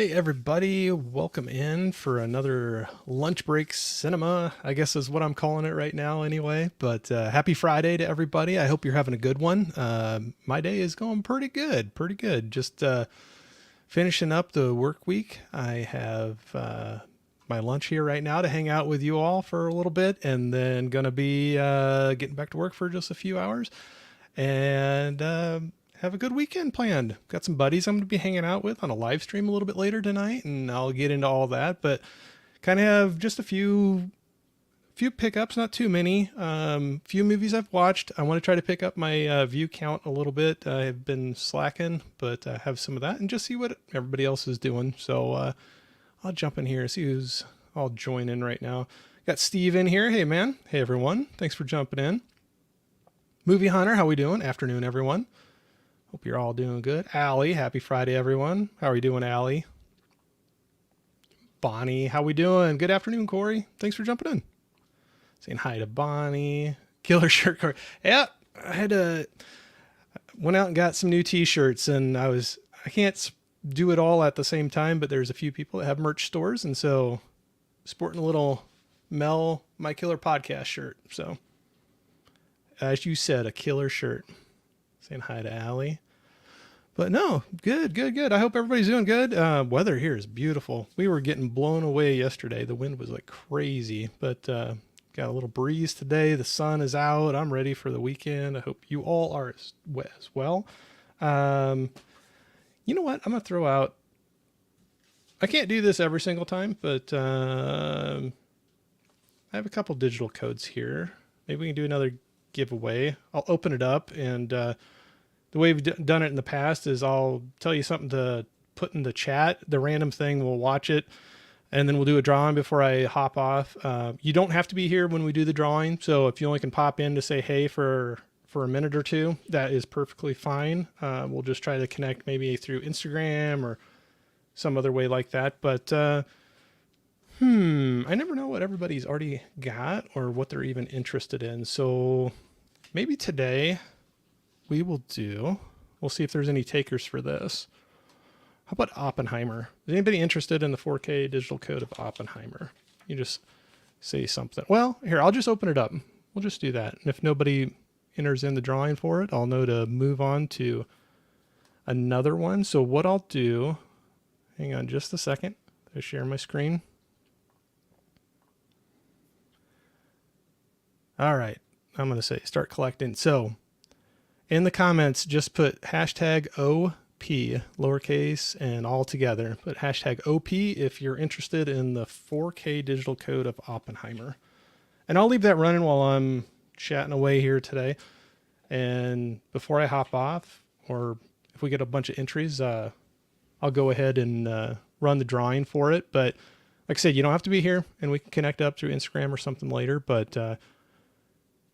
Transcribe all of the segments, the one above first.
Hey everybody, welcome in for another lunch break cinema, I guess is what I'm calling it right now anyway. But happy Friday to everybody. I hope you're having a good one. My day is going pretty good, pretty good. Just finishing up the work week. I have my lunch here right now to hang out with you all for a little bit and then going to be getting back to work for just a few hours. And have a good weekend planned. Got some buddies I'm going to be hanging out with on a live stream a little bit later tonight, and I'll get into all that. But kind of have just a few pickups, not too many. Few movies I've watched. I want to try to pick up my view count a little bit. I've been slacking, but have some of that and just see what everybody else is doing. So I'll jump in here and see who's all joining right now. Got Steve in here. Hey man. Hey everyone. Thanks for jumping in. Movie Hunter, how we doing? Afternoon, everyone. Hope you're all doing good. Allie, happy Friday, everyone. How are you doing, Allie? Bonnie, how we doing? Good afternoon, Corey. Thanks for jumping in. Saying hi to Bonnie. Killer shirt, Corey. Yeah, went out and got some new T-shirts, and I can't do it all at the same time, but there's a few people that have merch stores, and so sporting a little Mel My Killer podcast shirt. So, as you said, a killer shirt. Saying hi to Allie. But no, good, good, good. I hope everybody's doing good. Weather here is beautiful. We were getting blown away yesterday. The wind was like crazy, but got a little breeze today. The sun is out. I'm ready for the weekend. I hope you all are as well. You know what? I'm going to throw out. I can't do this every single time, but I have a couple digital codes here. Maybe we can do another giveaway. I'll open it up, and the way we've done it in the past is I'll tell you something to put in the chat, the random thing, we'll watch it, and then we'll do a drawing before I hop off. You don't have to be here when we do the drawing, so if you only can pop in to say hey for a minute or two, that is perfectly fine. We'll just try to connect maybe through Instagram or some other way like that, but I never know what everybody's already got or what they're even interested in. So maybe today we'll see if there's any takers for this. How about Oppenheimer? Is anybody interested in the 4K digital code of Oppenheimer? You just say something. Well, here, I'll just open it up. We'll just do that. And if nobody enters in the drawing for it, I'll know to move on to another one. So what I'll do, hang on just a second. I'll share my screen. All right, I'm going to say start collecting. So in the comments, just put hashtag OP, lowercase and all together. Put hashtag OP if you're interested in the 4K digital code of Oppenheimer. And I'll leave that running while I'm chatting away here today. And before I hop off, or if we get a bunch of entries, I'll go ahead and run the drawing for it. But like I said, you don't have to be here, and we can connect up through Instagram or something later. But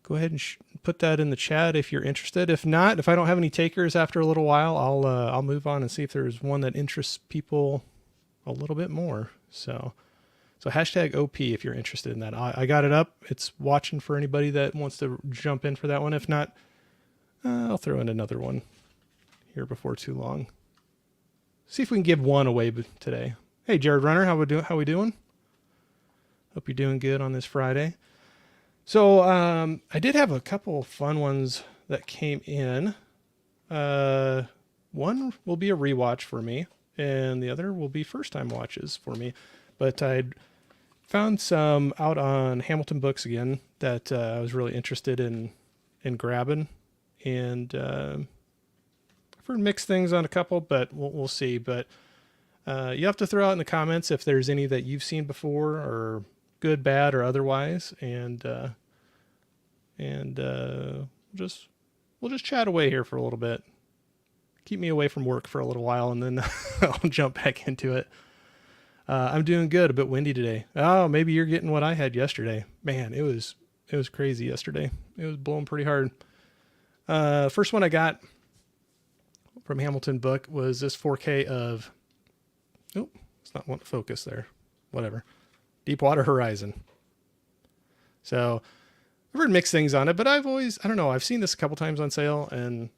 go ahead and put that in the chat if you're interested. If not, if I don't have any takers after a little while, I'll move on and see if there's one that interests people a little bit more. So hashtag OP if you're interested in that. I got it up. It's watching for anybody that wants to jump in for that one. If not, I'll throw in another one here before too long. See if we can give one away today. Hey, Jared Runner, how we doing? Hope you're doing good on this Friday. So I did have a couple fun ones that came in. One will be a rewatch for me, and the other will be first-time watches for me. But I found some out on Hamilton Books again that I was really interested in grabbing, and I've heard mixed things on a couple, but we'll see. But you have to throw out in the comments if there's any that you've seen before, or good, bad, or otherwise, and we'll just chat away here for a little bit. Keep me away from work for a little while, and then I'll jump back into it. I'm doing good. A bit windy today. Oh, maybe you're getting what I had yesterday. Man, it was crazy yesterday. It was blowing pretty hard. First one I got from Hamilton Book was this 4K of. Oh, it's not wanting to focus there. Whatever. Deepwater Horizon. So I've heard mixed things on it, but I don't know, I've seen this a couple times on sale, and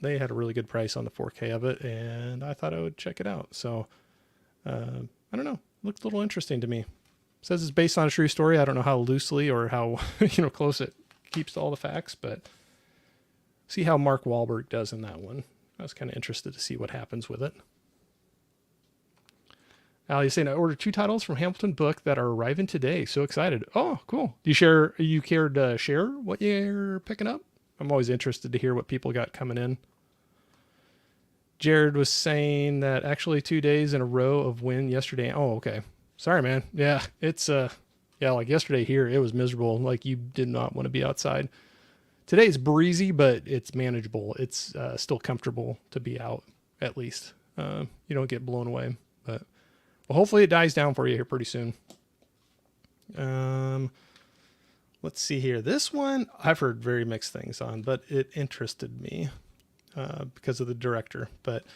they had a really good price on the 4K of it, and I thought I would check it out. So I don't know. Looked a little interesting to me. It says it's based on a true story. I don't know how loosely or how close it keeps to all the facts, but see how Mark Wahlberg does in that one. I was kind of interested to see what happens with it. Allie's saying I ordered 2 titles from Hamilton Book that are arriving today. So excited. Oh, cool. Do you care to share what you're picking up? I'm always interested to hear what people got coming in. Jared was saying that actually 2 days in a row of wind yesterday. Oh, okay. Sorry, man. Yeah, it's like yesterday here, it was miserable. Like you did not want to be outside. Today it's breezy, but it's manageable. It's still comfortable to be out, at least. You don't get blown away. But well, hopefully it dies down for you here pretty soon. Let's see here. This one I've heard very mixed things on, but it interested me because of the director. But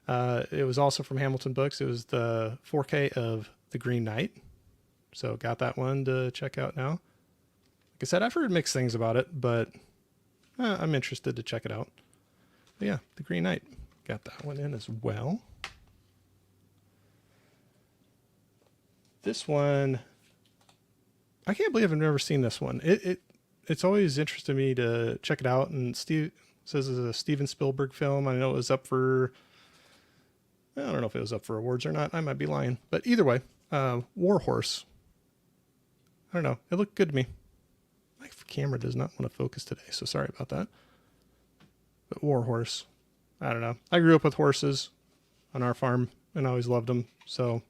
it was also from Hamilton Books. It was the 4K of The Green Knight. So got that one to check out now. Like I said, I've heard mixed things about it, but I'm interested to check it out. But yeah, The Green Knight. Got that one in as well. This one, I can't believe I've never seen this one. It's always interested me to check it out. And Steve says it's a Steven Spielberg film. I know it was up for, I don't know if it was up for awards or not. I might be lying. But either way, War Horse. I don't know. It looked good to me. My camera does not want to focus today, so sorry about that. But War Horse. I don't know. I grew up with horses on our farm and I always loved them. So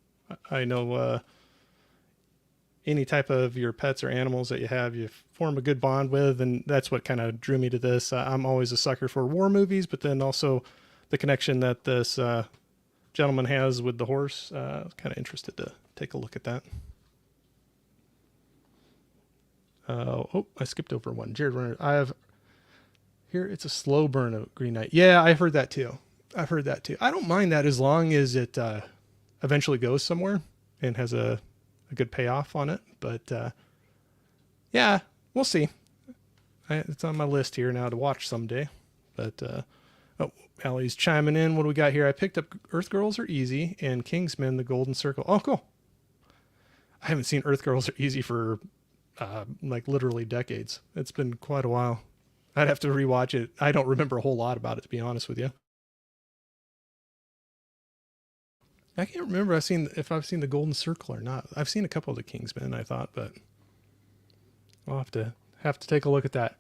I know any type of your pets or animals that you have, you form a good bond with, and that's what kind of drew me to this. I'm always a sucker for war movies, but then also the connection that this gentleman has with the horse. I was kind of interested to take a look at that. I skipped over one. Jared Runner. I have here. It's a slow burn of Green Knight. Yeah, I've heard that too. I don't mind that as long as it eventually goes somewhere and has a good payoff on it. But yeah, we'll see. It's on my list here now to watch someday. But Allie's chiming in. What do we got here? I picked up Earth Girls Are Easy and Kingsman: The Golden Circle. Oh, cool. I haven't seen Earth Girls Are Easy for like literally decades. It's been quite a while. I'd have to rewatch it. I don't remember a whole lot about it, to be honest with you. I can't remember if I've seen The Golden Circle or not. I've seen a couple of the Kingsmen, I thought, but I'll have to take a look at that.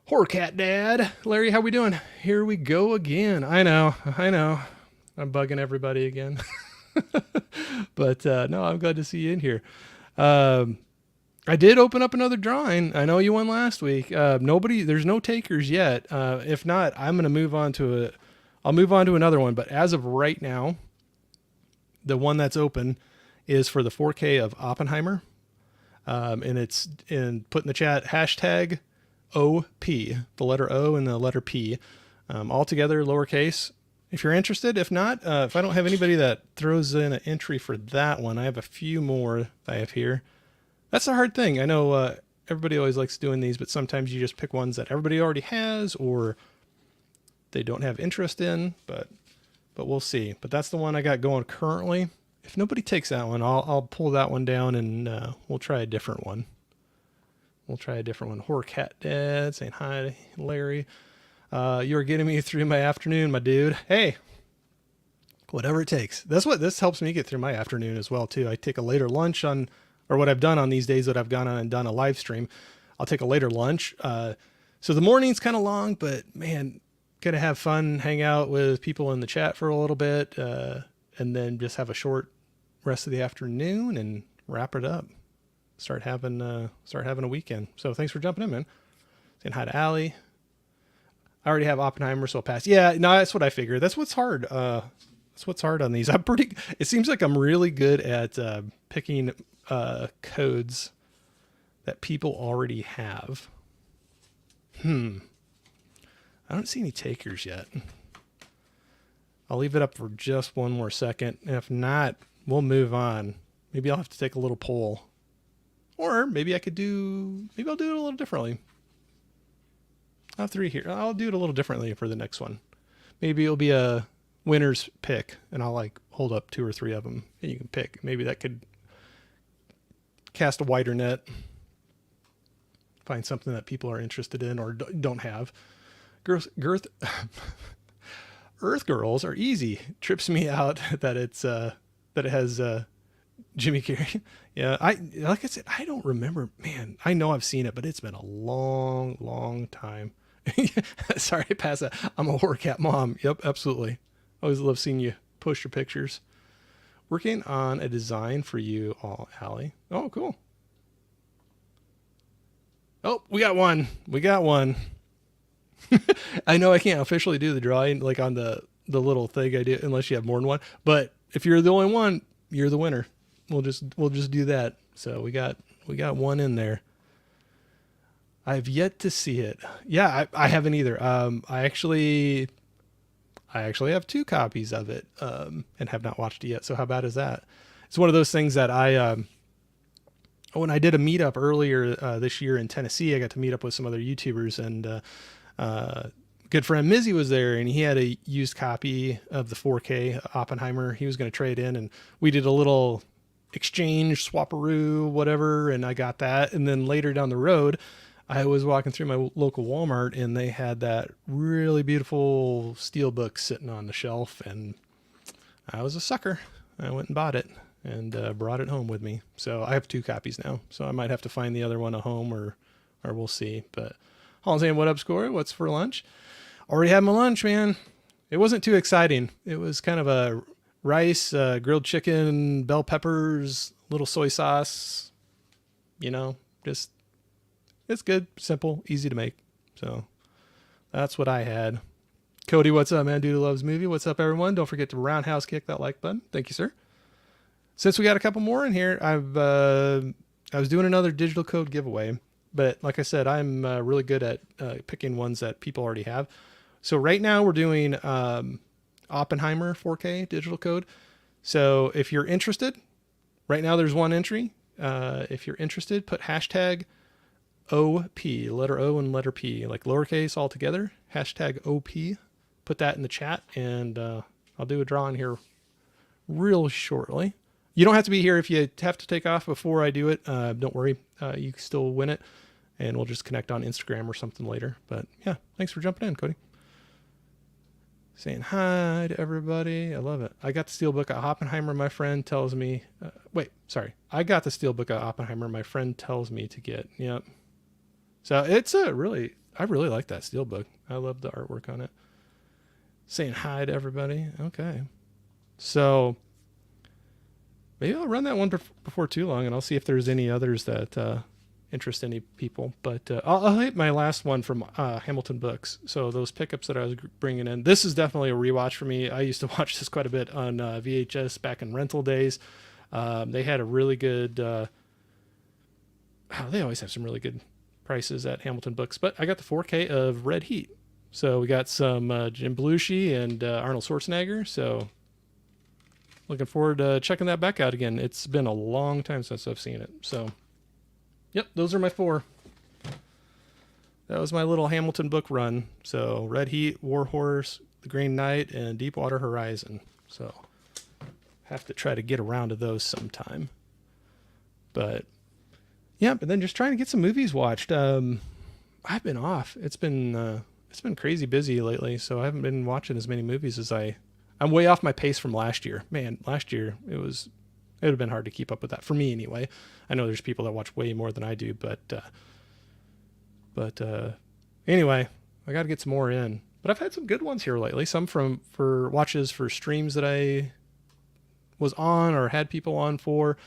Horror Cat Dad. Larry, how we doing? Here we go again. I know. I'm bugging everybody again. But no, I'm glad to see you in here. I did open up another drawing. I know you won last week. There's no takers yet. If not, I'll move on to another one. But as of right now, the one that's open is for the 4K of Oppenheimer. And it's put in the chat, hashtag OP, the letter O and the letter P, all together, lowercase. If you're interested, if not, if I don't have anybody that throws in an entry for that one, I have a few more I have here. That's a hard thing. I know everybody always likes doing these, but sometimes you just pick ones that everybody already has or they don't have interest in, but we'll see. But that's the one I got going currently. If nobody takes that one, I'll pull that one down and we'll try a different one. Horror Cat Dad saying hi, Larry. You're getting me through my afternoon, my dude. Hey, whatever it takes. This helps me get through my afternoon as well too. I take a later lunch or what I've done on these days that I've gone on and done a live stream. I'll take a later lunch. So the morning's kind of long, but man, gonna have fun, hang out with people in the chat for a little bit, and then just have a short rest of the afternoon and wrap it up. Start having a weekend. So thanks for jumping in, man. Saying hi to Allie. I already have Oppenheimer, so I'll pass. Yeah, no, that's what I figured. That's what's hard. That's what's hard on these. It seems like I'm really good at picking codes that people already have. I don't see any takers yet. I'll leave it up for just one more second. And if not, we'll move on. Maybe I'll have to take a little poll. Or maybe I'll do it a little differently. I have 3 here. I'll do it a little differently for the next one. Maybe it'll be a winner's pick and I'll hold up 2 or 3 of them and you can pick. Maybe that could cast a wider net, find something that people are interested in or don't have. Earth Girls are easy. Trips me out that it's that it has Jimmy Carrey. Yeah, like I said, I don't remember. Man, I know I've seen it, but it's been a long time. Sorry, I pass that. I'm a horror cat mom. Yep, absolutely. Always love seeing you post your pictures. Working on a design for you all, Allie. Oh, cool. Oh, we got one. I know I can't officially do the drawing like on the little thing I do unless you have more than one. But if you're the only one, you're the winner. We'll just do that. So we got one in there. I've yet to see it. Yeah, I haven't either. I actually have 2 copies of it and have not watched it yet. So how bad is that? It's one of those things that when I did a meetup earlier this year in Tennessee, I got to meet up with some other YouTubers, and good friend Mizzy was there, and he had a used copy of the 4K Oppenheimer. He was going to trade in, and we did a little exchange, swaparoo, whatever, and I got that. And then later down the road, I was walking through my local Walmart, and they had that really beautiful steelbook sitting on the shelf, and I was a sucker. I went and bought it and brought it home with me. So I have 2 copies now, so I might have to find the other one at home, or we'll see. But Holland's saying, what up, Score? What's for lunch? Already had my lunch, man. It wasn't too exciting. It was kind of a rice, grilled chicken, bell peppers, little soy sauce, just, it's good, simple, easy to make. So that's what I had. Cody, what's up, man? Dude who loves movie. What's up, everyone? Don't forget to roundhouse kick that like button. Thank you, sir. Since we got a couple more in here, I was doing another digital code giveaway, but like I said, I'm really good at picking ones that people already have. So right now we're doing Oppenheimer 4K digital code. So if you're interested, right now there's one entry. If you're interested, put hashtag OP, letter O and letter P, like lowercase all together, hashtag OP. Put that in the chat, and I'll do a drawing here real shortly. You don't have to be here if you have to take off before I do it. Don't worry. You can still win it, and we'll just connect on Instagram or something later. But yeah, thanks for jumping in, Cody. Saying hi to everybody. I love it. I got the Steelbook of Oppenheimer. My friend tells me, I got the Steelbook of Oppenheimer. My friend tells me to get. Yep. So it's I really like that Steelbook. I love the artwork on it. Saying hi to everybody. Okay. So maybe I'll run that one before too long, and I'll see if there's any others that interest any people. But I'll hit my last one from Hamilton Books. So those pickups that I was bringing in, this is definitely a rewatch for me. I used to watch this quite a bit on VHS back in rental days. They had a really good, they always have some really good prices at Hamilton Books, but I got the 4K of Red Heat. So we got some Jim Belushi and Arnold Schwarzenegger. So looking forward to checking that back out again. It's been a long time since I've seen it. So yep, those are my 4. That was my little Hamilton book run. So Red Heat, War Horse, The Green Knight, and Deepwater Horizon. So have to try to get around to those sometime. But yeah, but then just trying to get some movies watched. I've been off. It's been crazy busy lately, so I haven't been watching as many movies as I'm way off my pace from last year. Man, last year it would have been hard to keep up with that for me anyway. I know there's people that watch way more than I do, but anyway, I got to get some more in. But I've had some good ones here lately. Some for watches for streams that I was on or had people on for.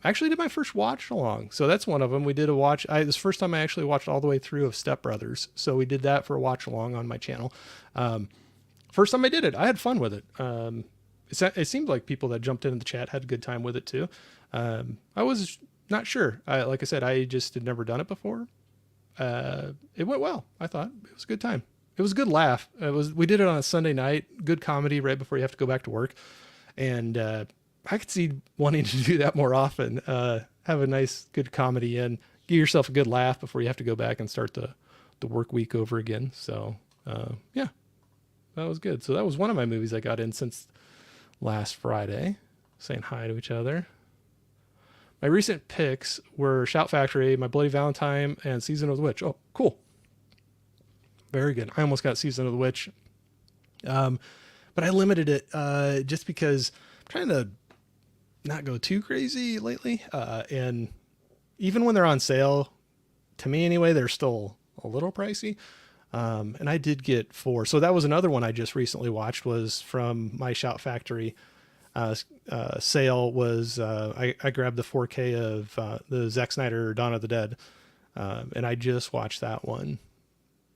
Actually did my first watch along. So that's one of them. We did a watch. This is the first time I actually watched all the way through of Step Brothers. So we did that for a watch along on my channel. First time I did it, I had fun with it. It seemed like people that jumped in the chat had a good time with it too. I was not sure. Like I said, I just had never done it before. It went well. I thought it was a good time. It was a good laugh. We did it on a Sunday night, good comedy right before you have to go back to work. And, I could see wanting to do that more often. Have a nice, good comedy and give yourself a good laugh before you have to go back and start the work week over again. So, yeah, that was good. So that was one of my movies I got in since last Friday, saying hi to each other. My recent picks were Shout Factory, My Bloody Valentine, and Season of the Witch. Oh, cool. Very good. I almost got Season of the Witch. But I limited it just because I'm trying to not go too crazy lately. And even when they're on sale, to me anyway, they're still a little pricey. And I did get 4. So that was another one I just recently watched, was from my Shout Factory sale. Was I grabbed the 4K of the Zack Snyder Dawn of the Dead. And I just watched that one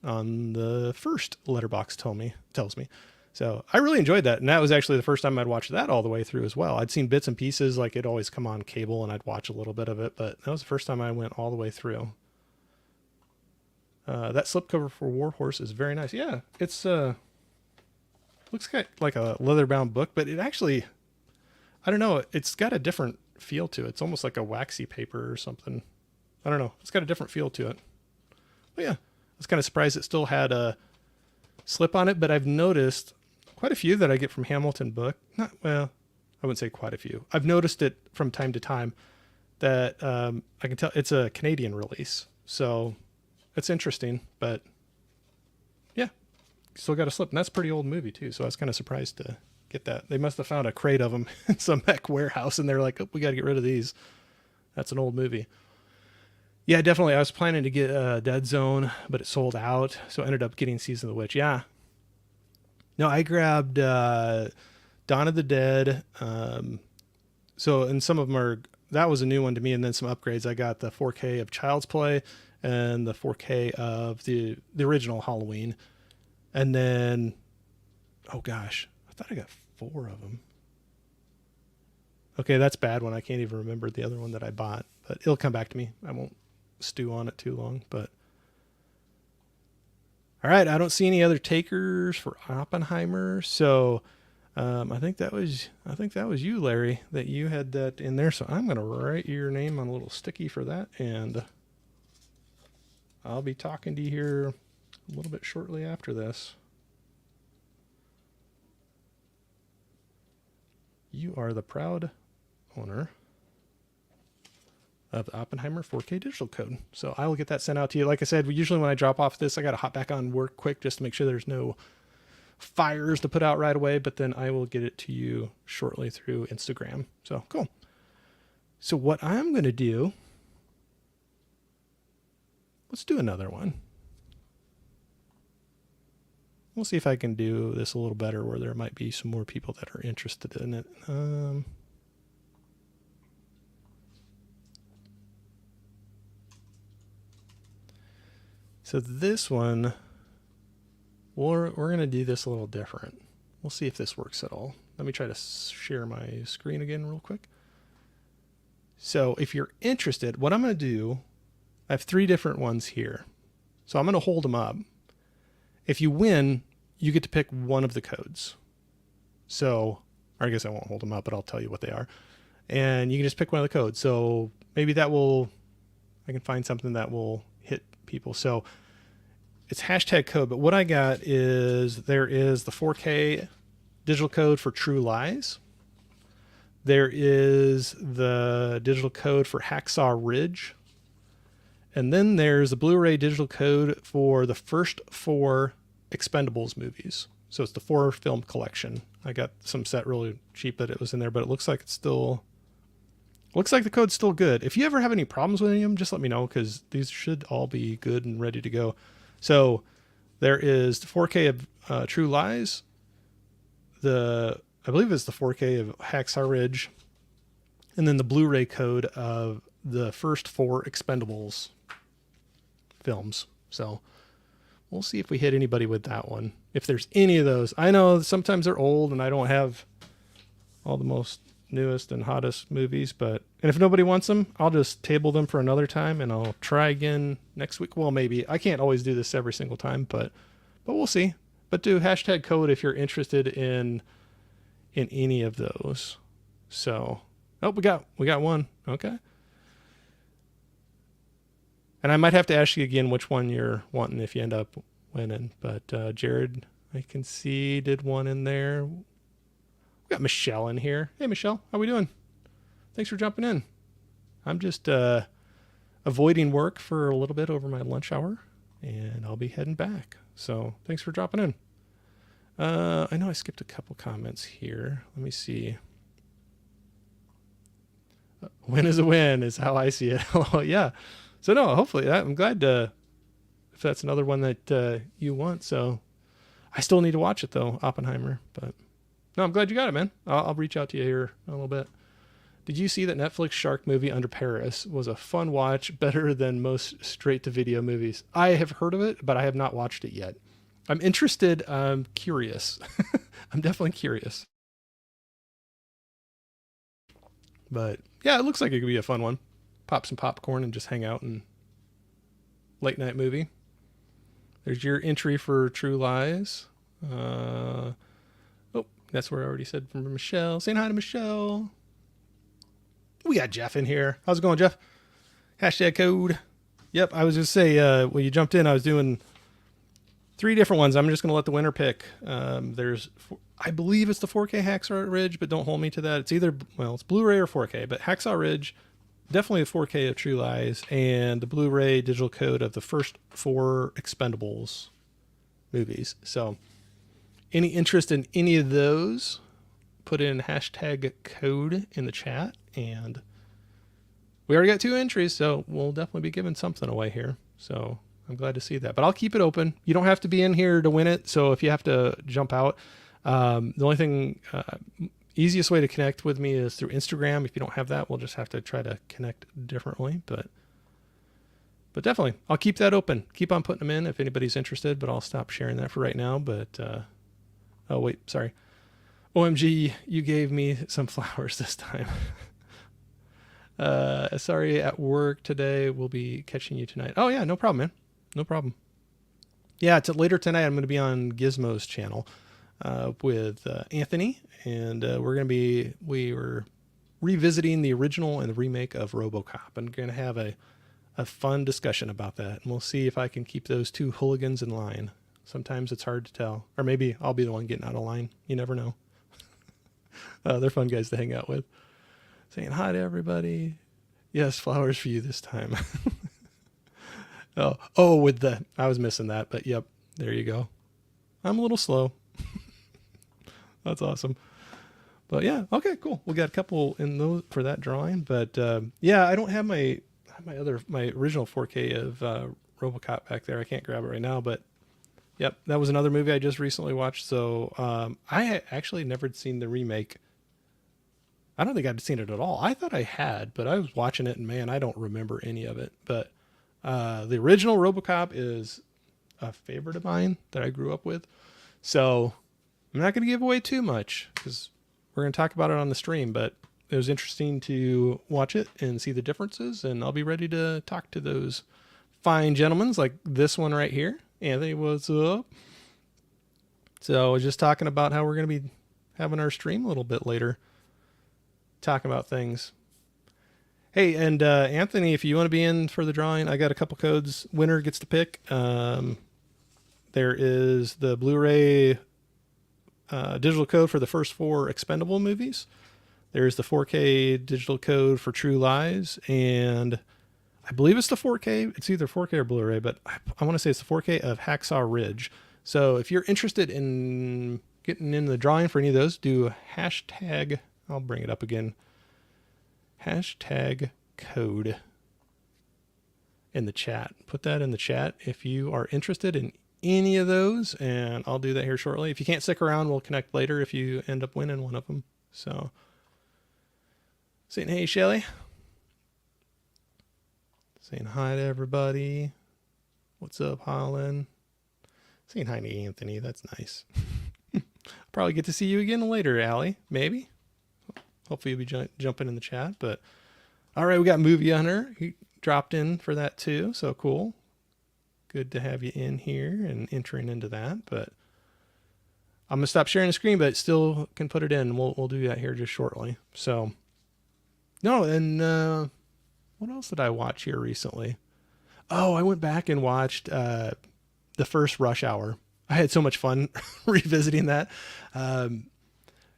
on the first Letterboxd tells me. So I really enjoyed that. And that was actually the first time I'd watched that all the way through as well. I'd seen bits and pieces, like it'd always come on cable and I'd watch a little bit of it, but that was the first time I went all the way through. That slipcover for Warhorse is very nice. Yeah, it's looks like a leather-bound book, but it actually, I don't know, it's got a different feel to it. It's almost like a waxy paper or something. I don't know. It's got a different feel to it. But yeah, I was kind of surprised it still had a slip on it, but I've noticed quite a few that I get from Hamilton Book. I wouldn't say quite a few. I've noticed it from time to time that I can tell it's a Canadian release. So it's interesting, but yeah, still got a slip. And that's a pretty old movie too. So I was kind of surprised to get that. They must have found a crate of them in some mech warehouse and they're like, oh, we got to get rid of these. That's an old movie. Yeah, definitely. I was planning to get Dead Zone, but it sold out. So I ended up getting Season of the Witch. Yeah. No, I grabbed Dawn of the Dead. And some of them that was a new one to me. And then some upgrades. I got the 4K of Child's Play and the 4K of the original Halloween. And then, oh gosh, I thought I got 4 of them. Okay, that's bad one. I can't even remember the other one that I bought, but it'll come back to me. I won't stew on it too long, but all right. I don't see any other takers for Oppenheimer. So, I think that was you, Larry, that you had that in there. So I'm going to write your name on a little sticky for that. And I'll be talking to you here a little bit shortly after this. You are the proud owner of the Oppenheimer 4K digital code. So I will get that sent out to you. Like I said, usually when I drop off this, I got to hop back on work quick just to make sure there's no fires to put out right away, but then I will get it to you shortly through Instagram. So cool. So what I'm going to do, let's do another one. We'll see if I can do this a little better where there might be some more people that are interested in it. So this one, we're going to do this a little different. We'll see if this works at all. Let me try to share my screen again real quick. So if you're interested, what I'm going to do, I have 3 different ones here. So I'm going to hold them up. If you win, you get to pick one of the codes. So, or I guess I won't hold them up, but I'll tell you what they are. And you can just pick one of the codes. So maybe I can find something that will hit people. So it's hashtag code, but what I got is there is the 4K digital code for True Lies. There is the digital code for Hacksaw Ridge. And then there's the Blu-ray digital code for the first 4 Expendables movies. So it's the 4 film collection. I got some set really cheap that it was in there, but it looks like the code's still good. If you ever have any problems with any of them, just let me know, because these should all be good and ready to go. So there is the 4K of True Lies. I believe it's the 4K of Hacksaw Ridge. And then the Blu-ray code of the first 4 Expendables films. So we'll see if we hit anybody with that one. If there's any of those. I know sometimes they're old and I don't have all the most newest and hottest movies, and if nobody wants them, I'll just table them for another time and I'll try again next week. Well, maybe. I can't always do this every single time, but we'll see. But do hashtag code if you're interested in any of those. So, we got one. Okay. And I might have to ask you again which one you're wanting if you end up winning. But Jared, I can see, did one in there. We got Michelle in here. Hey, Michelle, how we doing? Thanks for jumping in. I'm just avoiding work for a little bit over my lunch hour, and I'll be heading back. So thanks for dropping in. I know I skipped a couple comments here. Let me see. Win is a win is how I see it. Oh, yeah. So no, hopefully I'm glad if that's another one that you want. So I still need to watch it though, Oppenheimer. But no, I'm glad you got it, man. I'll reach out to you here in a little bit. Did you see that Netflix shark movie Under Paris was a fun watch, better than most straight-to-video movies? I have heard of it, but I have not watched it yet. I'm interested. I'm curious. I'm definitely curious. But yeah, it looks like it could be a fun one. Pop some popcorn and just hang out and late night movie. There's your entry for True Lies. Oh, that's where I already said from Michelle. Saying hi to Michelle. We got Jeff in here. How's it going, Jeff? Hashtag code. Yep, I was just say when you jumped in, I was doing 3 different ones. I'm just going to let the winner pick. I believe it's the 4K Hacksaw Ridge, but don't hold me to that. It's either, well, it's Blu-ray or 4K, but Hacksaw Ridge, definitely the 4K of True Lies, and the Blu-ray digital code of the first 4 Expendables movies. So any interest in any of those, put in hashtag code in the chat, and we already got 2 entries, so we'll definitely be giving something away here. So I'm glad to see that, but I'll keep it open. You don't have to be in here to win it. So if you have to jump out, the only thing, easiest way to connect with me is through Instagram. If you don't have that, we'll just have to try to connect differently, but definitely I'll keep that open. Keep on putting them in if anybody's interested, but I'll stop sharing that for right now. But, oh wait, sorry. OMG, you gave me some flowers this time. Sorry, at work today. We'll be catching you tonight. Oh yeah, no problem, man. No problem. Yeah, later tonight I'm going to be on Gizmo's channel with Anthony, and we were revisiting the original and the remake of RoboCop, and going to have a fun discussion about that. And we'll see if I can keep those 2 hooligans in line. Sometimes it's hard to tell, or maybe I'll be the one getting out of line. You never know. They're fun guys to hang out with. Saying hi to everybody. Yes, flowers for you this time. I was missing that, but yep, there you go. I'm a little slow. That's awesome. But yeah, okay, cool. We got a couple in those for that drawing, but yeah, I don't have my original 4K of RoboCop back there. I can't grab it right now, but yep, that was another movie I just recently watched. So I had actually never seen the remake. I don't think I'd seen it at all. I thought I had, but I was watching it and man, I don't remember any of it. But the original RoboCop is a favorite of mine that I grew up with. So I'm not going to give away too much because we're going to talk about it on the stream, but it was interesting to watch it and see the differences. And I'll be ready to talk to those fine gentlemen like this one right here. Anthony, what's up? So I was just talking about how we're going to be having our stream a little bit later, talking about things. Hey, and Anthony, if you want to be in for the drawing, I got a couple codes. Winner gets to pick. There is the Blu-ray digital code for the first 4 Expendable movies. There's the 4K digital code for True Lies, and I believe it's the 4K. It's either 4K or Blu-ray, but I want to say it's the 4K of Hacksaw Ridge. So if you're interested in getting in the drawing for any of those, do hashtag, I'll bring it up again, hashtag code in the chat. Put that in the chat if you are interested in any of those, and I'll do that here shortly. If you can't stick around, we'll connect later if you end up winning one of them. So, saying hey, Shelly. Saying hi to everybody. What's up, Holland? Saying hi to Anthony. That's nice. Probably get to see you again later, Allie. Maybe. Hopefully you'll be jumping in the chat. But all right, we got Movie Hunter. He dropped in for that too. So cool. Good to have you in here and entering into that. But I'm gonna stop sharing the screen, but still can put it in. We'll do that here just shortly. So no, and what else did I watch here recently? Oh, I went back and watched the first Rush Hour. I had so much fun revisiting that.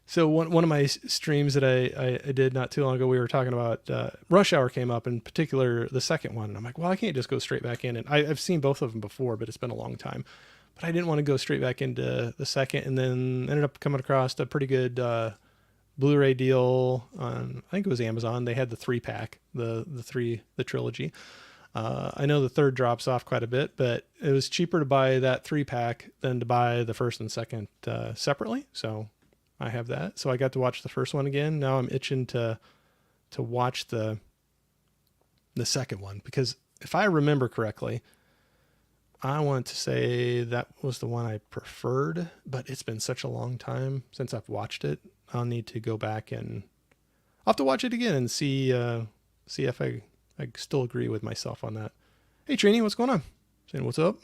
So one of my streams that I did not too long ago, we were talking about Rush Hour came up, in particular the second one. And I'm like, well, I can't just go straight back in. And I've seen both of them before, but it's been a long time. But I didn't want to go straight back into the second, and then ended up coming across a pretty good Blu-ray deal on, I think it was Amazon. They had the 3-pack, the trilogy. I know the third drops off quite a bit, but it was cheaper to buy that 3-pack than to buy the first and second separately. So I have that. So I got to watch the first one again. Now I'm itching to watch the second one, because if I remember correctly, I want to say that was the one I preferred, but it's been such a long time since I've watched it. I'll need to go back and I'll have to watch it again and see if I still agree with myself on that. Hey Trini, what's going on? Saying what's up?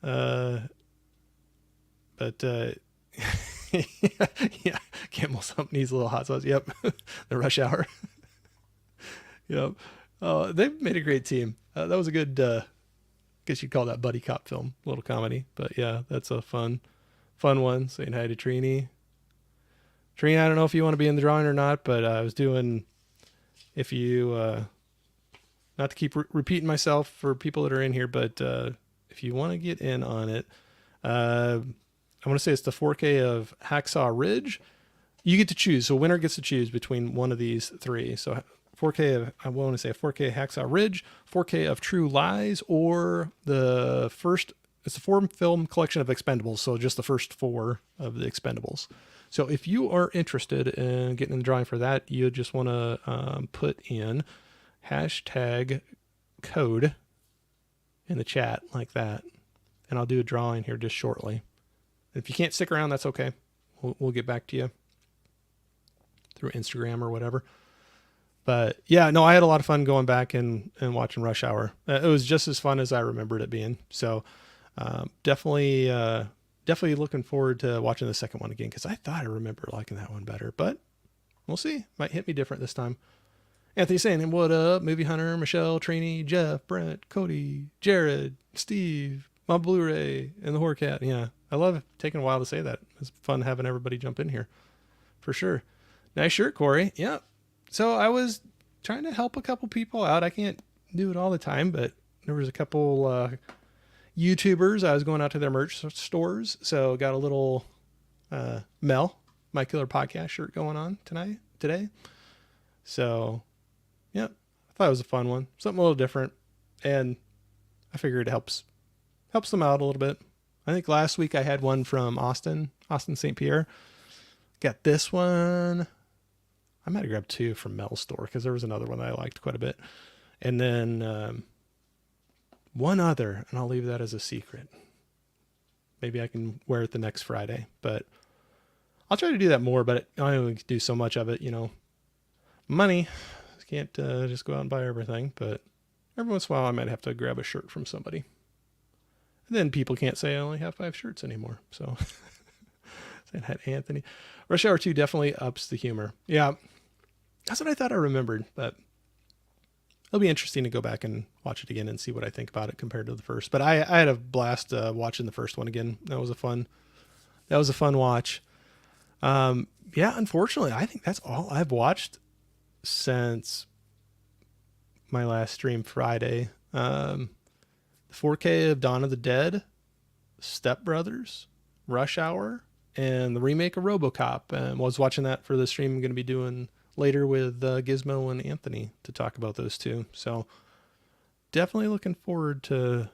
Yeah, Camel's Hump needs a little hot sauce. Yep, the Rush Hour. Yep. They've made a great team. That was a good, guess you'd call that buddy cop film, a little comedy. But yeah, that's a fun one. Saying hi to Trini. Trini, I don't know if you want to be in the drawing or not, but I was doing, if you, not to keep repeating myself for people that are in here, but if you want to get in on it, I want to say it's the 4K of Hacksaw Ridge. You get to choose. So winner gets to choose between one of these three. So 4K of, I want to say a 4K Hacksaw Ridge, 4K of True Lies, or the first, it's a 4-film collection of Expendables. So just the first 4 of the Expendables. So if you are interested in getting in the drawing for that, you just want to put in hashtag code in the chat like that. And I'll do a drawing here just shortly. If you can't stick around, that's okay. We'll get back to you through Instagram or whatever. But yeah, no, I had a lot of fun going back and watching Rush Hour. It was just as fun as I remembered it being. So definitely looking forward to watching the second one again, because I thought I remember liking that one better. But we'll see. Might hit me different this time. Anthony saying, what up? Movie Hunter, Michelle, Trini, Jeff, Brent, Cody, Jared, Steve, my Blu-ray, and the Horror Cat. Yeah, I love it. Taking a while to say that. It's fun having everybody jump in here. For sure. Nice shirt, Corey. Yeah. So I was trying to help a couple people out. I can't do it all the time, but there was a couple YouTubers. I was going out to their merch stores. So got a little Mel, My Killer Podcast shirt going on today. So, yeah, I thought it was a fun one. Something a little different. And I figured it helps them out a little bit. I think last week I had one from Austin St. Pierre. Got this one. I might have grabbed 2 from Mel's store, because there was another one that I liked quite a bit. And then one other, and I'll leave that as a secret. Maybe I can wear it the next Friday, but I'll try to do that more, but I only do so much of it, Money. Can't just go out and buy everything, but every once in a while I might have to grab a shirt from somebody. And then people can't say I only have 5 shirts anymore. So saying hi to Anthony. Rush Hour 2 definitely ups the humor. Yeah, that's what I thought I remembered, but it'll be interesting to go back and watch it again and see what I think about it compared to the first. But I had a blast watching the first one again. That was a fun watch. Yeah, unfortunately, I think that's all I've watched since my last stream Friday. The 4K of Dawn of the Dead, Step Brothers, Rush Hour, and the remake of RoboCop. And was watching that for the stream I'm going to be doing later with Gizmo and Anthony to talk about those two. So definitely looking forward to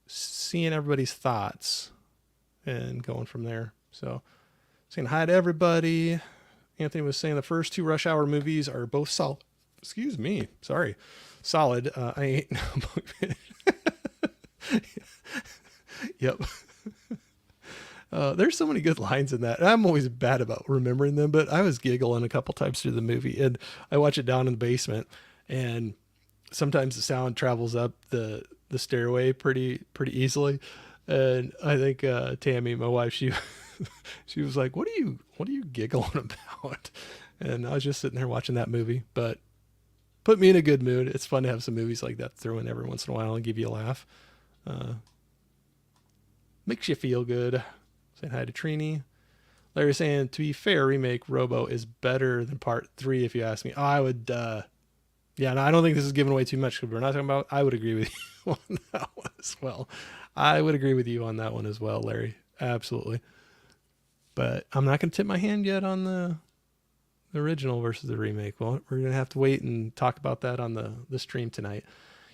seeing everybody's thoughts and going from there. So saying hi to everybody. Anthony was saying the first 2 Rush Hour movies are both solid. Excuse me. Sorry. Solid. I ain't. Yep. There's so many good lines in that. And I'm always bad about remembering them, but I was giggling a couple times through the movie, and I watch it down in the basement, and sometimes the sound travels up the stairway pretty easily. And I think Tammy, my wife, she was like, what are you giggling about? And I was just sitting there watching that movie, but put me in a good mood. It's fun to have some movies like that throw in every once in a while and give you a laugh. Makes you feel good. Saying hi to Trini. Larry's saying, to be fair, remake Robo is better than part 3 if you ask me. Oh, I would, yeah, no, I don't think this is giving away too much because we're not talking about, I would agree with you on that one as well. I would agree with you on that one as well, Larry. Absolutely. But I'm not going to tip my hand yet on the original versus the remake. Well, we're going to have to wait and talk about that on the stream tonight.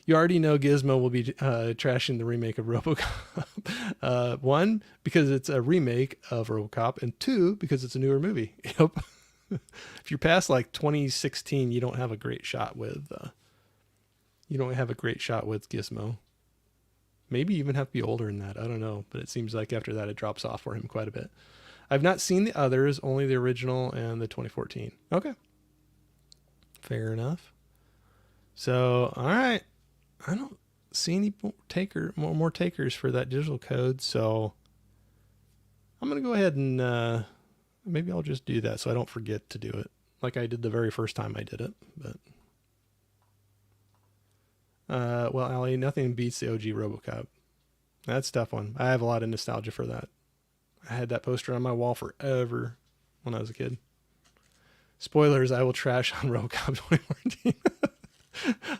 You already know Gizmo will be trashing the remake of RoboCop. One, because it's a remake of RoboCop, and two, because it's a newer movie. Yep. If you're past like 2016, you don't have a great shot with Gizmo. Maybe even have to be older than that. I don't know, but it seems like after that it drops off for him quite a bit. I've not seen the others, only the original and the 2014. Okay. Fair enough. So, all right. I don't see any more takers for that digital code, so I'm going to go ahead and maybe I'll just do that so I don't forget to do it like I did the very first time I did it. But well, Ali, nothing beats the OG RoboCop. That's a tough one. I have a lot of nostalgia for that. I had that poster on my wall forever when I was a kid. Spoilers, I will trash on RoboCop 2014.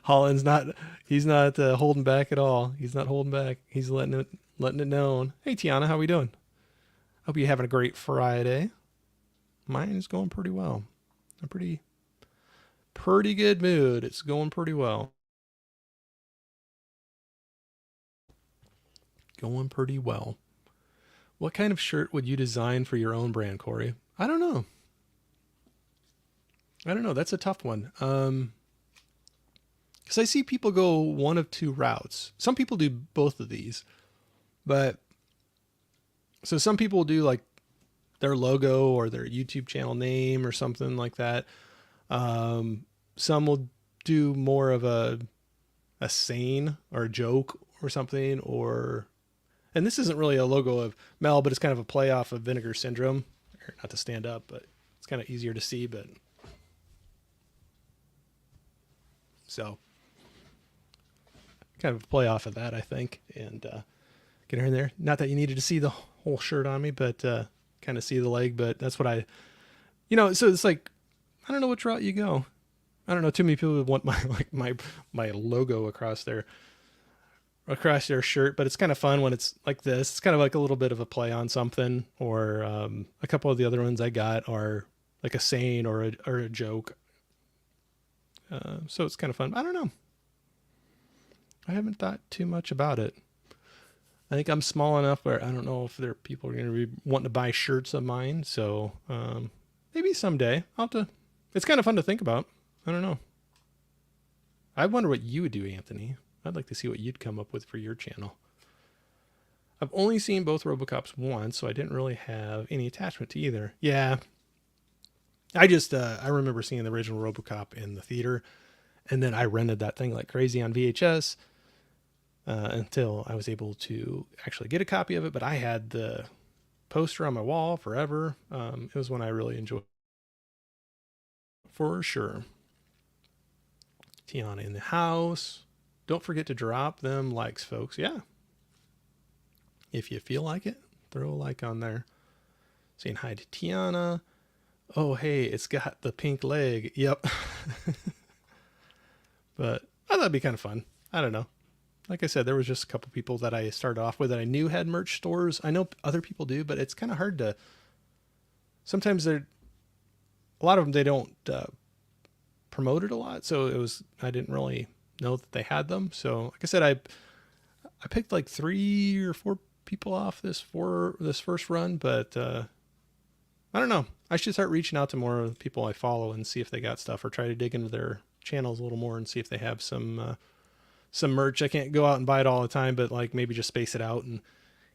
Holland's he's not holding back at all. He's not holding back. He's letting it known. Hey Tiana, how we doing? Hope you're having a great Friday. Mine is going pretty well. I'm pretty good mood. It's going pretty well. Going pretty well. What kind of shirt would you design for your own brand, Corey? I don't know. That's a tough one. Because I see people go one of two routes. Some people do both of these, but so some people do like their logo or their YouTube channel name or something like that. Some will do more of a saying or a joke or something, and this isn't really a logo of Mel, but it's kind of a play off of Vinegar Syndrome. Not to stand up, but it's kind of easier to see, but so kind of a play off of that, I think, and get her in there. Not that you needed to see the whole shirt on me, but kind of see the leg, but that's what so it's like, I don't know which route you go. I don't know. Too many people would want my logo across their shirt, but it's kind of fun when it's like this. It's kind of like a little bit of a play on something, or a couple of the other ones I got are like a saying or a joke. So it's kind of fun. I don't know. I haven't thought too much about it. I think I'm small enough where I don't know if there are people are going to be wanting to buy shirts of mine. So maybe someday it's kind of fun to think about. I don't know. I wonder what you would do, Anthony. I'd like to see what you'd come up with for your channel. I've only seen both RoboCops once, so I didn't really have any attachment to either. Yeah. I remember seeing the original RoboCop in the theater, and then I rented that thing like crazy on VHS until I was able to actually get a copy of it. But I had the poster on my wall forever. It was one I really enjoyed. For sure. Tiana in the house. Don't forget to drop them likes, folks. Yeah. If you feel like it, throw a like on there. Saying hi to Tiana. Oh, hey, it's got the pink leg. Yep. But I thought it'd be kind of fun. I don't know. Like I said, there was just a couple people that I started off with that I knew had merch stores. I know other people do, but it's kind of hard to. Sometimes a lot of them, they don't promote it a lot. So I didn't really know that they had them. So like I said, I picked like 3 or 4 people off this first run, but I don't know. I should start reaching out to more of the people I follow and see if they got stuff, or try to dig into their channels a little more and see if they have some merch. I can't go out and buy it all the time, but like maybe just space it out and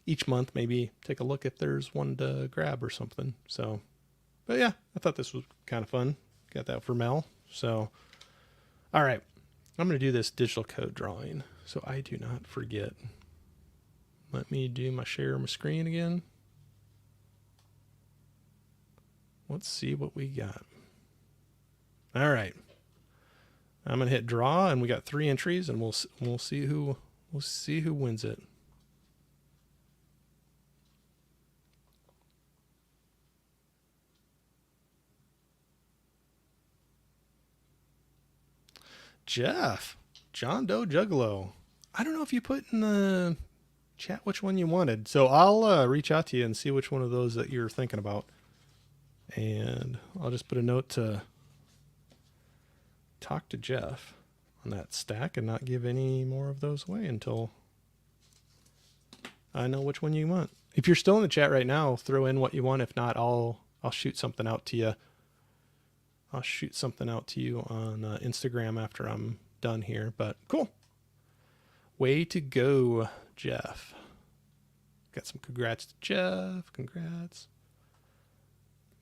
each month maybe take a look if there's one to grab or something. So, but yeah, I thought this was kind of fun. Got that for Mel. So, all right, I'm going to do this digital code drawing so I do not forget. Let me do my share my screen again. Let's see what we got. All right. I'm going to hit draw, and we got 3 entries, and we'll see who wins it. Jeff, John Doe Juggalo. I don't know if you put in the chat which one you wanted, so I'll reach out to you and see which one of those that you're thinking about, and I'll just put a note to talk to Jeff on that stack and not give any more of those away until I know which one you want. If you're still in the chat right now, throw in what you want. If not, I'll shoot something out to you. I'll shoot something out to you on Instagram after I'm done here. But cool. Way to go, Jeff. Got some congrats to Jeff. Congrats.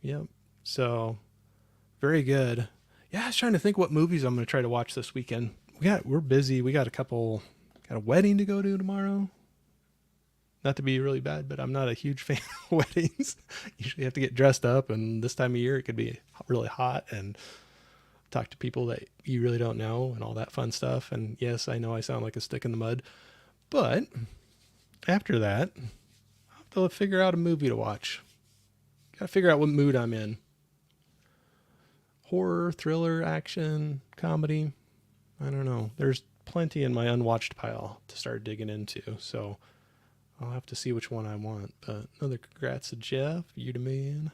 Yep. So, very good. Yeah, I was trying to think what movies I'm going to try to watch this weekend. We're busy. We got got a wedding to go to tomorrow. Not to be really bad, but I'm not a huge fan of weddings. Usually you have to get dressed up, and this time of year it could be really hot and talk to people that you really don't know and all that fun stuff. And yes, I know I sound like a stick in the mud, but after that, I'll have to figure out a movie to watch. Got to figure out what mood I'm in. Horror, thriller, action, comedy. I don't know. There's plenty in my unwatched pile to start digging into, so I'll have to see which one I want. But another congrats to Jeff. You the man.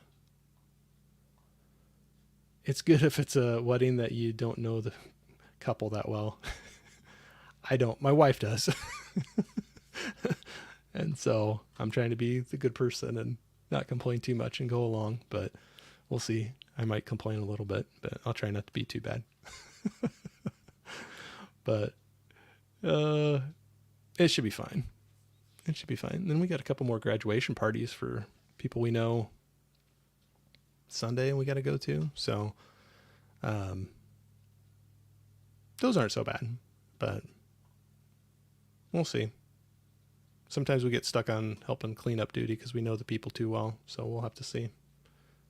It's good if it's a wedding that you don't know the couple that well. I don't. My wife does. And so I'm trying to be the good person and not complain too much and go along. But we'll see. I might complain a little bit, but I'll try not to be too bad. But it should be fine. It should be fine. And then we got a couple more graduation parties for people we know Sunday and we got to go to. So those aren't so bad, but we'll see. Sometimes we get stuck on helping clean up duty because we know the people too well. So we'll have to see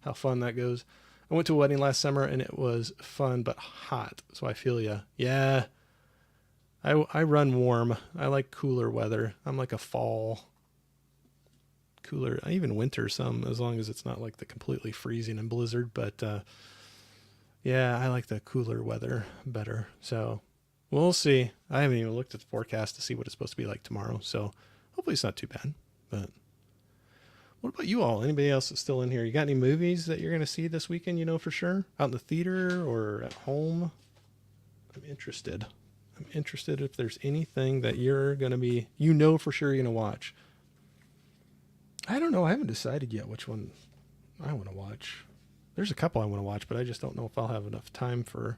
how fun that goes. I went to a wedding last summer and it was fun, but hot. So I feel ya. Yeah. I run warm. I like cooler weather. I'm like a fall cooler, even winter some, as long as it's not like the completely freezing and blizzard. But yeah, I like the cooler weather better. So we'll see. I haven't even looked at the forecast to see what it's supposed to be like tomorrow. So hopefully it's not too bad. But what about you all? Anybody else that's still in here? You got any movies that you're going to see this weekend, you know, for sure? Out in the theater or at home? I'm interested if there's anything that you're going to be, you know, for sure you're going to watch. I don't know. I haven't decided yet which one I want to watch. There's a couple I want to watch, but I just don't know if I'll have enough time for.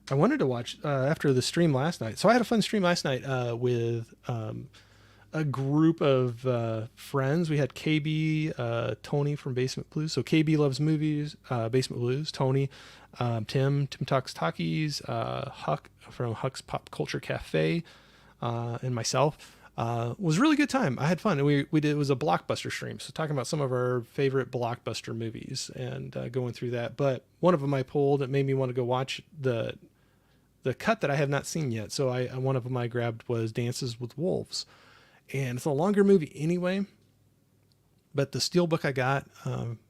I wanted to watch after the stream last night. So I had a fun stream last night with a group of friends. We had KB, Tony from Basement Blues. So KB loves movies, Basement Blues, Tony, Tim Talks Talkies, Huck from Huck's Pop Culture Cafe, and myself. Was a really good time. I had fun. And we did, it was a blockbuster stream. So talking about some of our favorite blockbuster movies and going through that. But one of them I pulled that made me want to go watch the cut that I have not seen yet. So one of them I grabbed was Dances with Wolves. And it's a longer movie anyway, but the steelbook I got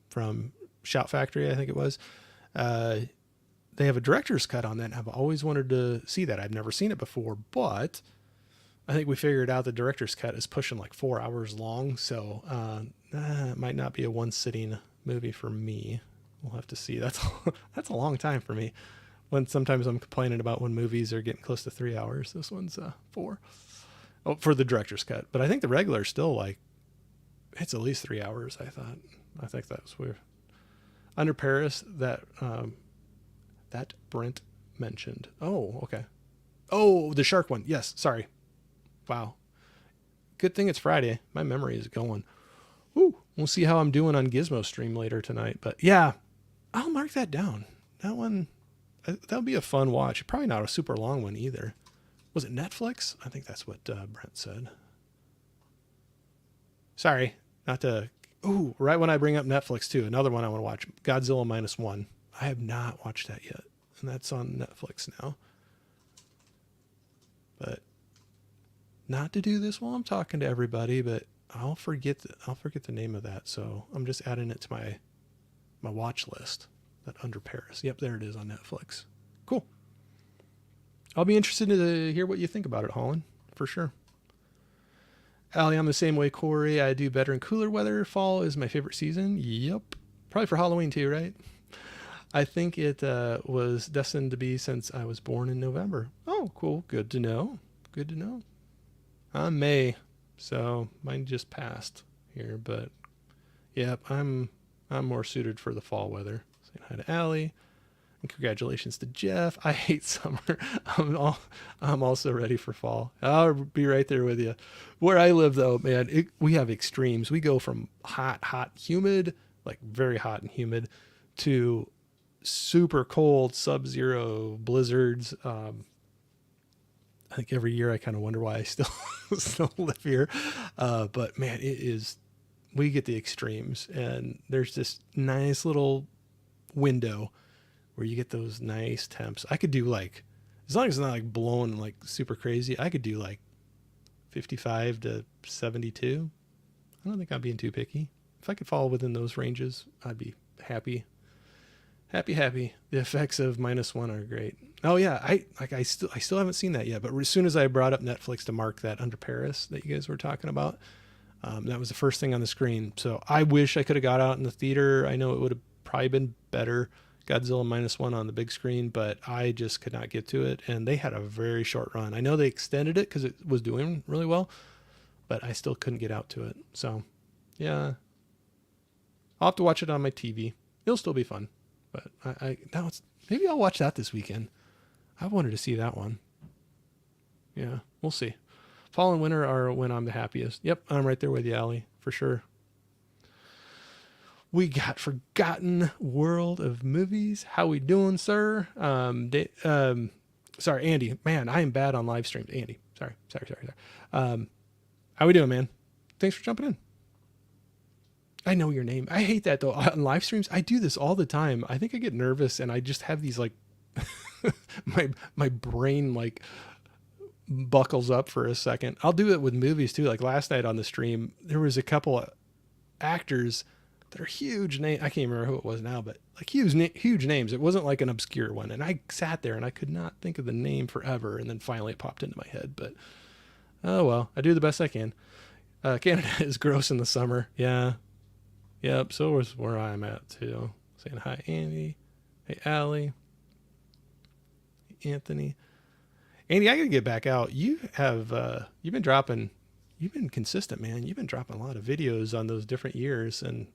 from Shout Factory, I think it was, they have a director's cut on that. And I've always wanted to see that. I've never seen it before, but I think we figured out the director's cut is pushing like 4 hours long. So it might not be a one sitting movie for me. We'll have to see. That's a long time for me. When sometimes I'm complaining about when movies are getting close to 3 hours. This one's 4. Oh, for the director's cut. But I think the regular is still like, it's at least 3 hours, I thought. I think that was weird. Under Paris, that Brent mentioned. Oh, okay. Oh, the shark one. Yes, sorry. Wow. Good thing it's Friday. My memory is going. Woo. We'll see how I'm doing on Gizmo stream later tonight. But yeah, I'll mark that down. That one, that'll be a fun watch. Probably not a super long one either. Was it Netflix? I think that's what Brent said. Sorry, not to. Ooh, right when I bring up Netflix too, another one I want to watch, Godzilla -1. I have not watched that yet, and that's on Netflix now. But not to do this while I'm talking to everybody, but I'll forget the name of that. So I'm just adding it to my watch list. That Under Paris. Yep, there it is on Netflix. I'll be interested to hear what you think about it, Holland, for sure. Allie, I'm the same way, Corey. I do better in cooler weather. Fall is my favorite season. Yep. Probably for Halloween too, right? I think it was destined to be since I was born in November. Oh, cool. Good to know. Good to know. I'm May, so mine just passed here, but yep, I'm more suited for the fall weather. Saying hi to Allie. And congratulations to Jeff. I hate summer. I'm also ready for fall. I'll be right there with you. Where I live, though, man, we have extremes. We go from hot, humid, like very hot and humid, to super cold, sub-zero blizzards. I think every year I kind of wonder why I still live here. But man, we get the extremes, and there's this nice little window where you get those nice temps. I could do like, as long as it's not like blowing like super crazy, I could do like 55 to 72. I don't think I'm being too picky. If I could fall within those ranges, I'd be happy. Happy. The effects of -1 are great. Oh yeah, I still haven't seen that yet. But as soon as I brought up Netflix to mark that Under Paris that you guys were talking about, that was the first thing on the screen. So I wish I could have got out in the theater. I know it would have probably been better, Godzilla -1 on the big screen, but I just could not get to it. And they had a very short run. I know they extended it because it was doing really well, but I still couldn't get out to it. So yeah, I'll have to watch it on my TV. It'll still be fun. But maybe I'll watch that this weekend. I wanted to see that one. Yeah, we'll see. Fall and winter are when I'm the happiest. Yep, I'm right there with you, Allie, for sure. We got Forgotten World of Movies. How we doing, sir? Sorry, Andy. Man, I am bad on live streams. Andy, sorry. How we doing, man? Thanks for jumping in. I know your name. I hate that though. On live streams, I do this all the time. I think I get nervous and I just have these like, my brain like buckles up for a second. I'll do it with movies too. Like last night on the stream, there was a couple of actors that are huge name. I can't remember who it was now, but like huge names. It wasn't like an obscure one. And I sat there and I could not think of the name forever. And then finally it popped into my head, but oh well, I do the best I can. Canada is gross in the summer. Yeah. Yep. So is where I'm at too. Saying hi, Andy. Hey, Allie. Hey, Anthony. Andy, I gotta get back out. You've been consistent, man. You've been dropping a lot of videos on those different years, and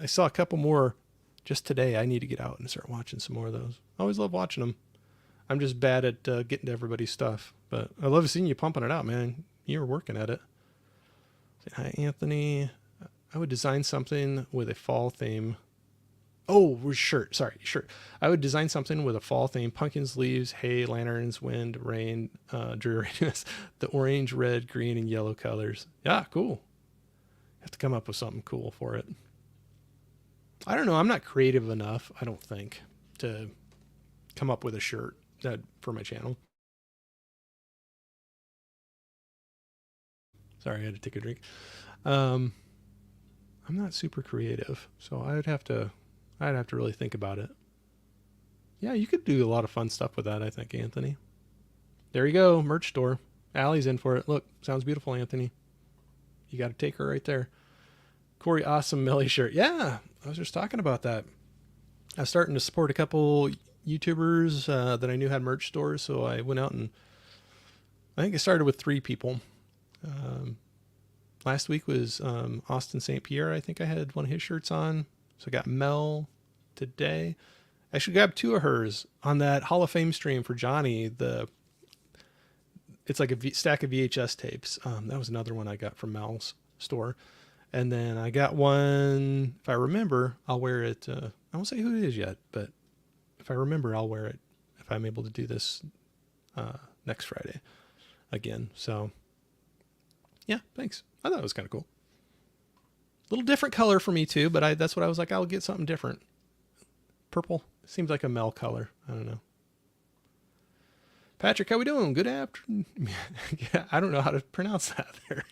I saw a couple more just today. I need to get out and start watching some more of those. I always love watching them. I'm just bad at getting to everybody's stuff, but I love seeing you pumping it out, man. You're working at it. Say hi, Anthony. I would design something with a fall theme. Oh, shirt. Shirt. I would design something with a fall theme: pumpkins, leaves, hay, lanterns, wind, rain, dreariness, the orange, red, green, and yellow colors. Yeah, cool. Have to come up with something cool for it. I don't know. I'm not creative enough, I don't think, to come up with a shirt for my channel. Sorry, I had to take a drink. I'm not super creative, so I'd have to really think about it. Yeah, you could do a lot of fun stuff with that, I think, Anthony. There you go, merch store. Allie's in for it. Look, sounds beautiful, Anthony. You got to take her right there. Corey, awesome Millie shirt. Yeah, I was just talking about that. I was starting to support a couple YouTubers that I knew had merch stores, so I went out and I think I started with 3 people. Last week was Austin St. Pierre. I think I had one of his shirts on. So I got Mel today. I actually grabbed 2 of hers on that Hall of Fame stream for Johnny. It's like a stack of VHS tapes. That was another one I got from Mel's store. And then I got one, if I remember, I'll wear it. I won't say who it is yet, but if I remember, I'll wear it if I'm able to do this next Friday again. So yeah, thanks. I thought it was kind of cool. A little different color for me too, but that's what I was like, I'll get something different. Purple seems like a Mel color. I don't know. Patrick, how we doing? Good afternoon. Yeah, I don't know how to pronounce that there.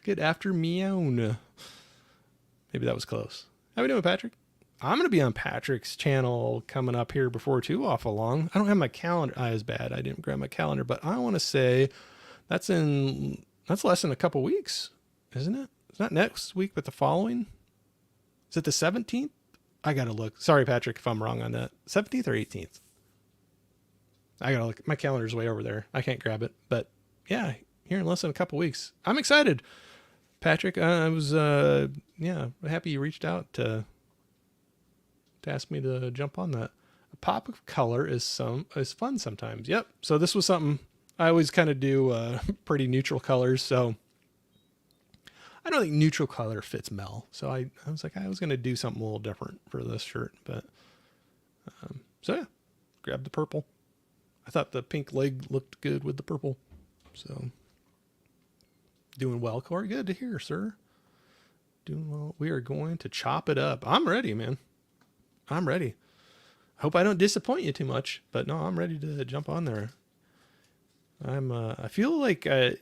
Good afternoon. Maybe that was close. How we doing, Patrick? I'm going to be on Patrick's channel coming up here before too awful long. I don't have my calendar. I is bad. I didn't grab my calendar, but I want to say that's less than a couple weeks, isn't it? It's not next week, but the following. Is it the 17th? I got to look. Sorry, Patrick, if I'm wrong on that. 17th or 18th? I got to look. My calendar's way over there. I can't grab it. But yeah, here in less than a couple weeks. I'm excited. Patrick, I was happy you reached out to ask me to jump on that. A pop of color is fun sometimes. Yep. So this was something I always kind of do pretty neutral colors. So I don't think neutral color fits Mel. So I was like, I was going to do something a little different for this shirt. But so yeah, grab the purple. I thought the pink leg looked good with the purple. So doing well, Corey. Good to hear, sir. Doing well. We are going to chop it up. I'm ready, man. I'm ready. I hope I don't disappoint you too much, but no, I'm ready to jump on there. I feel like, I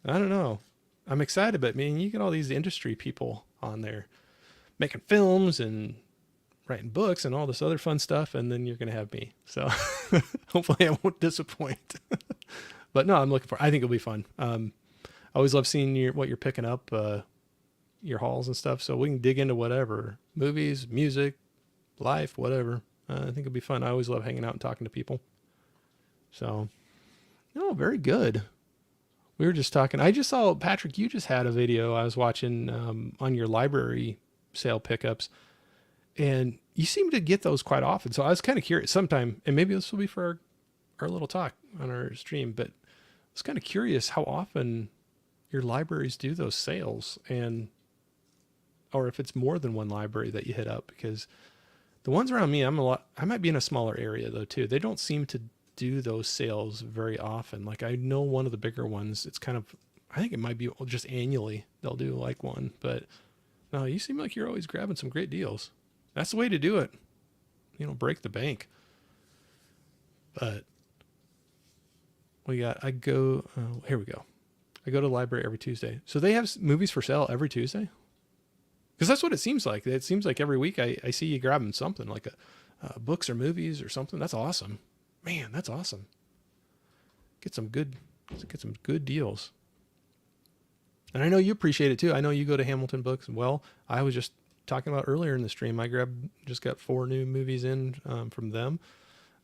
don't know. I'm excited, but man, you get all these industry people on there making films and writing books and all this other fun stuff. And then you're going to have me. So hopefully I won't disappoint, but no, I'm looking I think it'll be fun. I always love seeing what you're picking up, your hauls and stuff. So we can dig into whatever, movies, music, life, whatever. I think it'll be fun. I always love hanging out and talking to people. So, no, very good. We were just talking. I just saw, Patrick, you just had a video I was watching on your library sale pickups. And you seem to get those quite often. So I was kind of curious sometime, and maybe this will be for our little talk on our stream, but I was kind of curious how often your libraries do those sales, or if it's more than one library that you hit up, because the ones around me, I might be in a smaller area though too. They don't seem to do those sales very often. Like I know one of the bigger ones, it's kind of, I think it might be just annually they'll do like one, but no, you seem like you're always grabbing some great deals. That's the way to do it. Break the bank. But here we go. I go to the library every Tuesday. So they have movies for sale every Tuesday? Because that's what it seems like. It seems like every week I see you grabbing something like books or movies or something. That's awesome. Man, that's awesome. Get some good deals. And I know you appreciate it too. I know you go to Hamilton Books. Well, I was just talking about earlier in the stream, I just got 4 new movies in from them.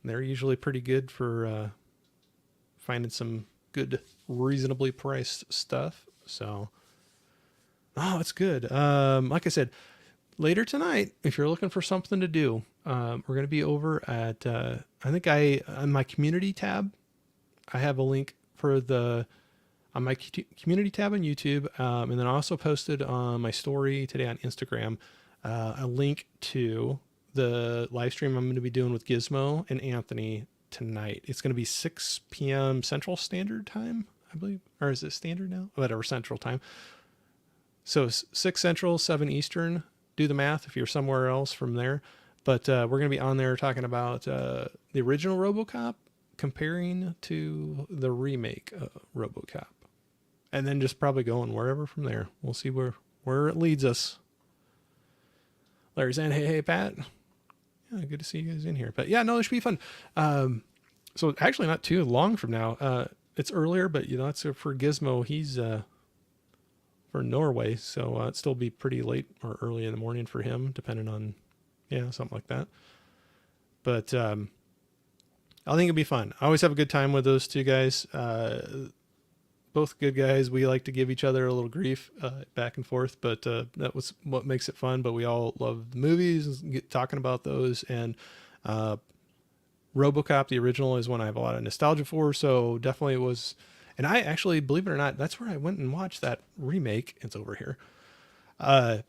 And they're usually pretty good for finding some good, reasonably priced stuff. So, oh, it's good. Like I said, later tonight, if you're looking for something to do, we're going to be over at, on my community tab, I have a link for on my community tab on YouTube. And then I also posted on my story today on Instagram, a link to the live stream I'm going to be doing with Gizmo and Anthony tonight. It's going to be 6 p.m. Central Standard Time, I believe. Or is it Standard now? Whatever, Central Time. So 6 Central, 7 Eastern. Do the math if you're somewhere else from there. But we're going to be on there talking about the original RoboCop comparing to the remake RoboCop. And then just probably going wherever from there. We'll see where it leads us. Larry's in. Hey, Pat. Yeah, good to see you guys in here. But yeah, no, it should be fun. So actually not too long from now. It's earlier, but it's for Gizmo. He's for Norway, so it'd still be pretty late or early in the morning for him, depending on, something like that. But I think it'll be fun. I always have a good time with those two guys. Both good guys. We like to give each other a little grief back and forth, but that was what makes it fun. But we all love the movies, talking about those. And RoboCop, the original, is one I have a lot of nostalgia for. So definitely it was. And I actually, believe it or not, that's where I went and watched that remake. It's over here. I'd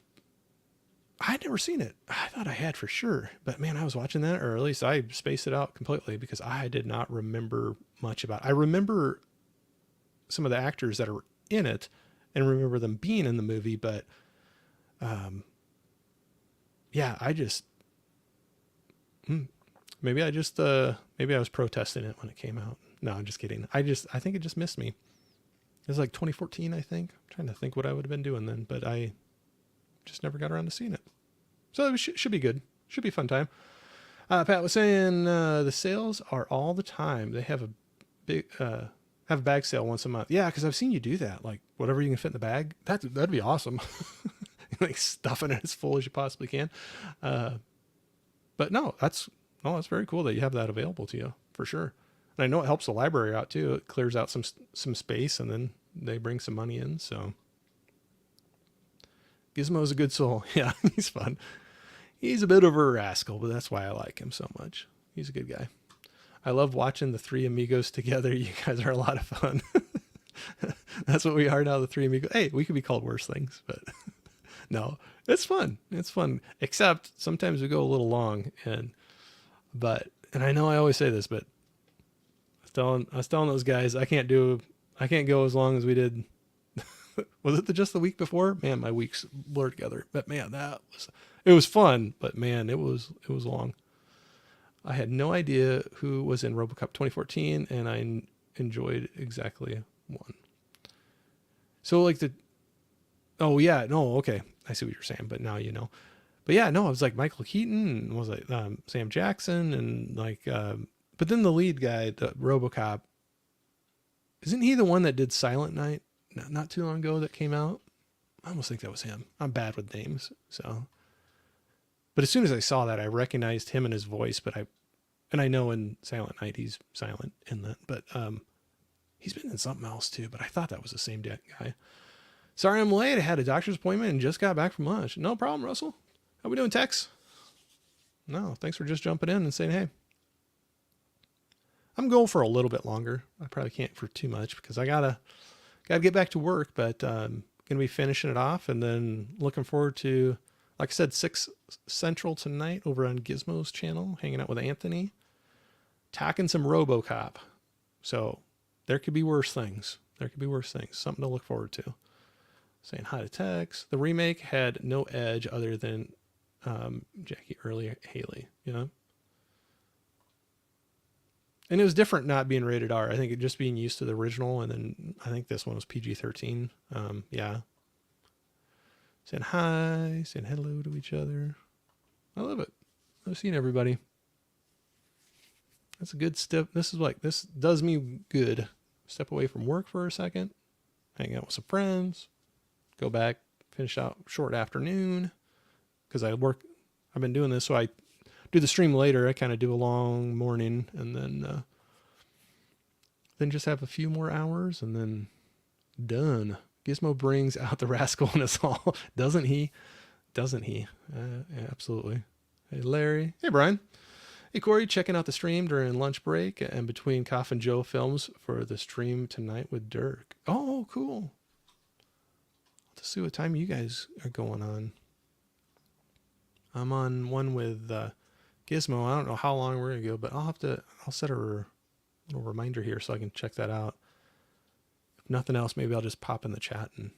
never seen it. I thought I had for sure. But man, I was watching that, or at least I spaced it out completely because I did not remember much about it. I remember some of the actors that are in it and remember them being in the movie, but maybe I was protesting it when it came out. No, I'm just kidding. I think it just missed me. It was like 2014, I think. I'm trying to think what I would have been doing then, but I just never got around to seeing it. So it should be good. should be a fun time. Pat was saying the sales are all the time. They have a big have a bag sale once a month. Yeah, because I've seen you do that. Like whatever you can fit in the bag, that'd be awesome. Like stuffing it as full as you possibly can. But no, that's very cool that you have that available to you for sure. And I know it helps the library out too. It clears out some space, and then they bring some money in. So Gizmo's a good soul. Yeah, he's fun. He's a bit of a rascal, but that's why I like him so much. He's a good guy. I love watching the three amigos together. You guys are a lot of fun. That's what we are now, the three amigos. Hey, we could be called worse things, but no, it's fun. It's fun. Except sometimes we go a little long, and I know I always say this, but I was telling those guys I can't go as long as we did. Was it just the week before? Man, my weeks blur together. But man, it was fun, but man, it was long. I had no idea who was in RoboCop 2014, and I enjoyed exactly one. So like oh yeah, no, okay, I see what you're saying, but now you know. But yeah, no, it was like Michael Keaton, and was like Sam Jackson, and like, but then the lead guy, the RoboCop, isn't he the one that did Silent Night not too long ago that came out? I almost think that was him. I'm bad with names, so. But as soon as I saw that, I recognized him and his voice. But I know in Silent Night he's silent in that. But he's been in something else too. But I thought that was the same guy. Sorry I'm late. I had a doctor's appointment and just got back from lunch. No problem, Russell. How we doing, Tex? No, thanks for just jumping in and saying hey. I'm going for a little bit longer. I probably can't for too much because I gotta get back to work. But gonna be finishing it off and then looking forward to, like I said, 6 Central tonight over on Gizmo's channel, hanging out with Anthony, talking some RoboCop. So there could be worse things. Something to look forward to. Saying hi to Tex. The remake had no edge other than Jackie Earle Haley, you know? And it was different not being rated R. I think it just being used to the original, and then I think this one was PG-13. Yeah. Saying hi, saying hello to each other. I love it. I've seen everybody. That's a good step. This does me good. Step away from work for a second, hang out with some friends, go back, finish out short afternoon. Because I've been doing this, so I do the stream later. I kind of do a long morning, and then just have a few more hours, and then done. Gizmo brings out the rascal in us all, doesn't he? Yeah, absolutely. Hey, Larry. Hey, Brian. Hey, Corey, checking out the stream during lunch break and between Coffin Joe films for the stream tonight with Dirk. Oh, cool. Let's see what time you guys are going on. I'm on one with Gizmo. I don't know how long we're going to go, but I'll set a little reminder here so I can check that out. If nothing else, maybe I'll just pop in the chat and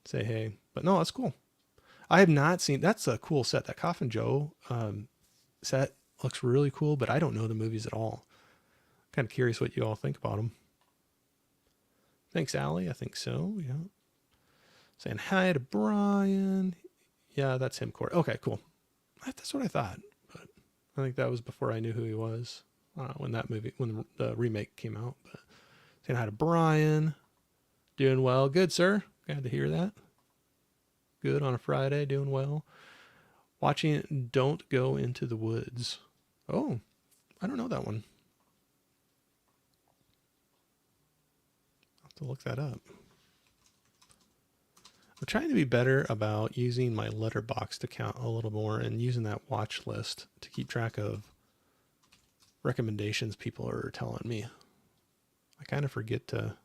say hey. But no, that's cool. I have not seen, that's a cool set. That Coffin Joe set looks really cool, but I don't know the movies at all. Kind of curious what you all think about them. Thanks, Allie. I think so. Yeah. Saying hi to Brian. Yeah, that's him, Corey. Okay, cool. That's what I thought. But I think that was before I knew who he was. When the remake came out. But saying hi to Brian. Doing well. Good, sir. Glad to hear that. Good on a Friday. Doing well. Watching Don't Go Into the Woods. Oh, I don't know that one. I'll have to look that up. I'm trying to be better about using my Letterboxd account a little more and using that watch list to keep track of recommendations people are telling me. I kind of forget to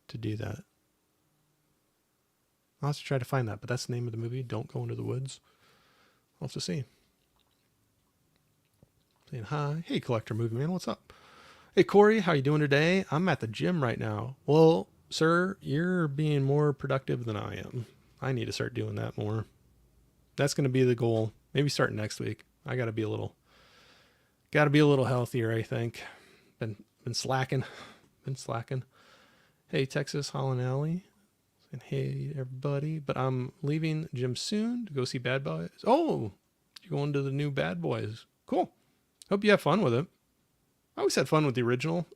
do that. I'll have to try to find that, but that's the name of the movie, Don't Go Into the Woods. I'll have to see. Saying hi. Hey, Collector Movie Man, what's up? Hey, Corey, how you doing today? I'm at the gym right now. Well, sir, you're being more productive than I am. I need to start doing that more. That's going to be the goal. Maybe start next week. I got to be a little healthier, I think. Been slacking. Hey, Texas Holland Alley. And hey, everybody. But I'm leaving gym soon to go see Bad Boys. Oh, you're going to the new Bad Boys. Cool. Hope you have fun with it. I always had fun with the original.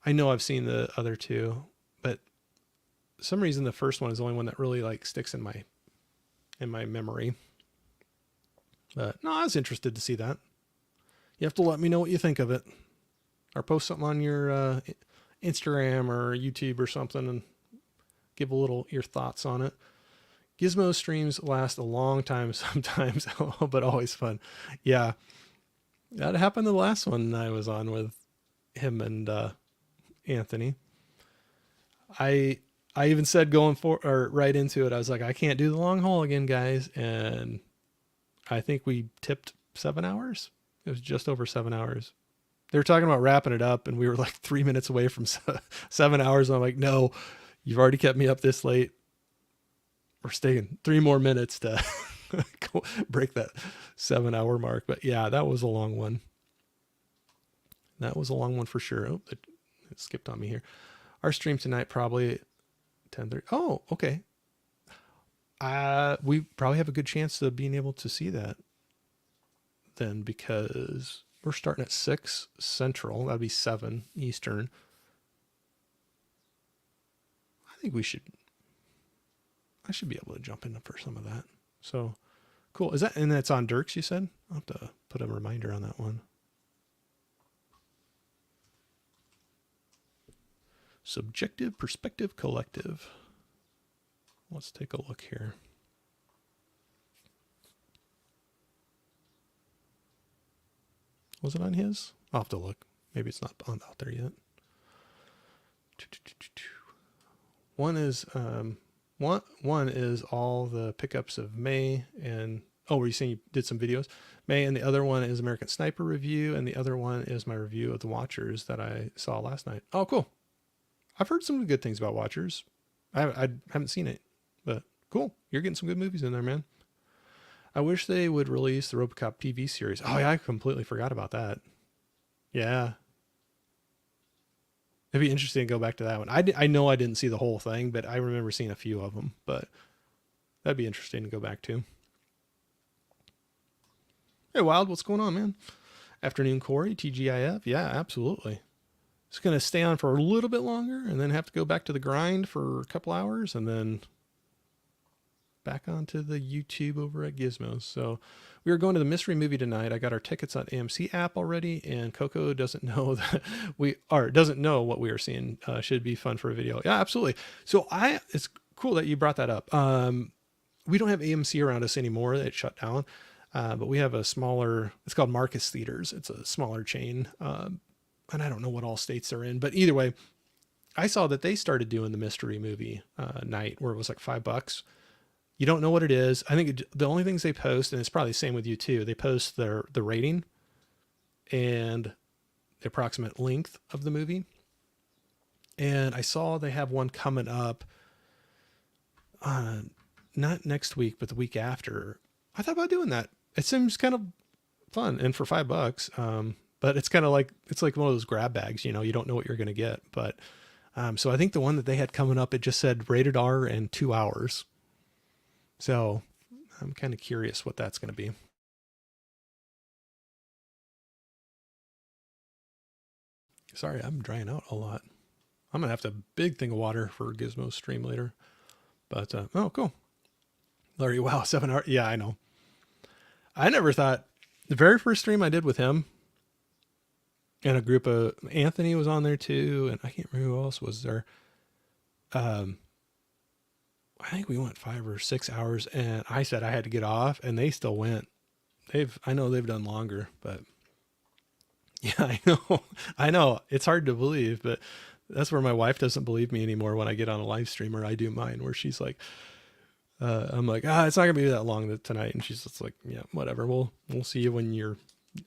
I know I've seen the other two, but for some reason the first one is the only one that really like sticks in my memory. But no, I was interested to see that. You have to let me know what you think of it, or post something on your Instagram or YouTube or something, and give a little your thoughts on it. Gizmo streams last a long time sometimes, but always fun. Yeah, that happened to the last one I was on with him and Anthony. I even said right into it, I was like, I can't do the long haul again, guys, and I think we tipped 7 hours. It was just over 7 hours. They were talking about wrapping it up, and we were like 3 minutes away from 7 hours. And I'm like, no, you've already kept me up this late. We're staying 3 more minutes to break that 7 hour mark. But yeah, that was a long one. That was a long one for sure. Oh, it skipped on me here. Our stream tonight, probably 10:30. Oh, okay. We probably have a good chance of being able to see that then, because we're starting at 6 Central. That'd be 7 Eastern. I think I should be able to jump in for some of that. So cool. And that's on Dirks, you said? I'll have to put a reminder on that one. Subjective Perspective Collective. Let's take a look here. Was it on his? I'll have to look. Maybe it's not out there yet. One is one is all the pickups of May, and were you saying you did some videos? May, and the other one is American Sniper review, and the other one is my review of The Watchers that I saw last night. Oh, cool. I've heard some good things about Watchers. I haven't seen it, but cool. You're getting some good movies in there, man. I wish they would release the RoboCop TV series. Oh, yeah, I completely forgot about that. Yeah. It'd be interesting to go back to that one. I know I didn't see the whole thing, but I remember seeing a few of them. But that'd be interesting to go back to. Hey, Wild, what's going on, man? Afternoon, Corey, TGIF. Yeah, absolutely. It's going to stay on for a little bit longer and then have to go back to the grind for a couple hours and then back onto the YouTube over at Gizmos. So we are going to the mystery movie tonight. I got our tickets on AMC app already, and Coco doesn't know that doesn't know what we are seeing. Should be fun for a video. Yeah, absolutely. So it's cool that you brought that up. We don't have AMC around us anymore. It shut down. But we have a smaller, it's called Marcus Theaters. It's a smaller chain. And I don't know what all states they're in, but either way, I saw that they started doing the mystery movie night where it was like $5. You don't know what it is. I think the only things they post, and it's probably the same with you too, they post the rating and the approximate length of the movie. And I saw they have one coming up, not next week, but the week after. I thought about doing that. It seems kind of fun, and for $5, but it's kind of like, it's like one of those grab bags, you don't know what you're going to get. But so I think the one that they had coming up, it just said rated R and 2 hours. So I'm kind of curious what that's going to be. Sorry, I'm drying out a lot. I'm going to have to have a big thing of water for Gizmo's stream later. But, oh, cool. Larry, wow, 7 hours. Yeah, I know. I never thought, the very first stream I did with him, and a group of, Anthony was on there too, and I can't remember who else was there. I think we went 5 or 6 hours, and I said I had to get off, and they still went. I know they've done longer, but yeah, I know. It's hard to believe, but that's where my wife doesn't believe me anymore when I get on a live stream or I do mine, where she's like, I'm like, it's not gonna be that long tonight, and she's just like, yeah, whatever. We'll see you when you're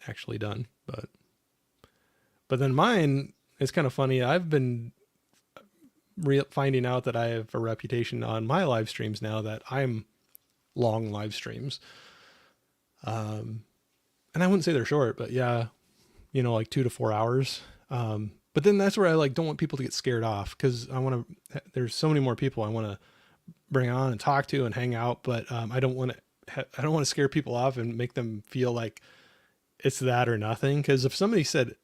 actually done. But then mine is kind of funny. I've been finding out that I have a reputation on my live streams now that I'm long live streams. And I wouldn't say they're short, but yeah, like 2 to 4 hours. But then that's where I don't want people to get scared off, because there's so many more people I want to bring on and talk to and hang out, but I don't want to I don't want to scare people off and make them feel like it's that or nothing. Because if somebody said,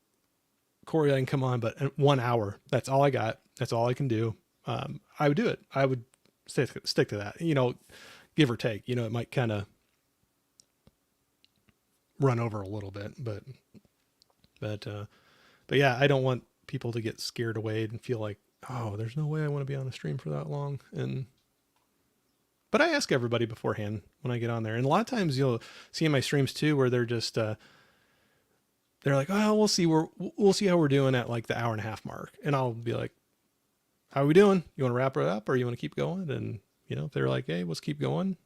Corey, I can come on, but 1 hour, that's all I got. That's all I can do. I would do it. I would stick to that, give or take, it might kind of run over a little bit, but yeah, I don't want people to get scared away and feel like, oh, there's no way I want to be on a stream for that long. But I ask everybody beforehand when I get on there. And a lot of times you'll see in my streams too, where they're just, they're like, oh, we'll see how we're doing at like the hour and a half mark. And I'll be like, how are we doing? You want to wrap it up or you want to keep going? And if they're like, hey, let's keep going,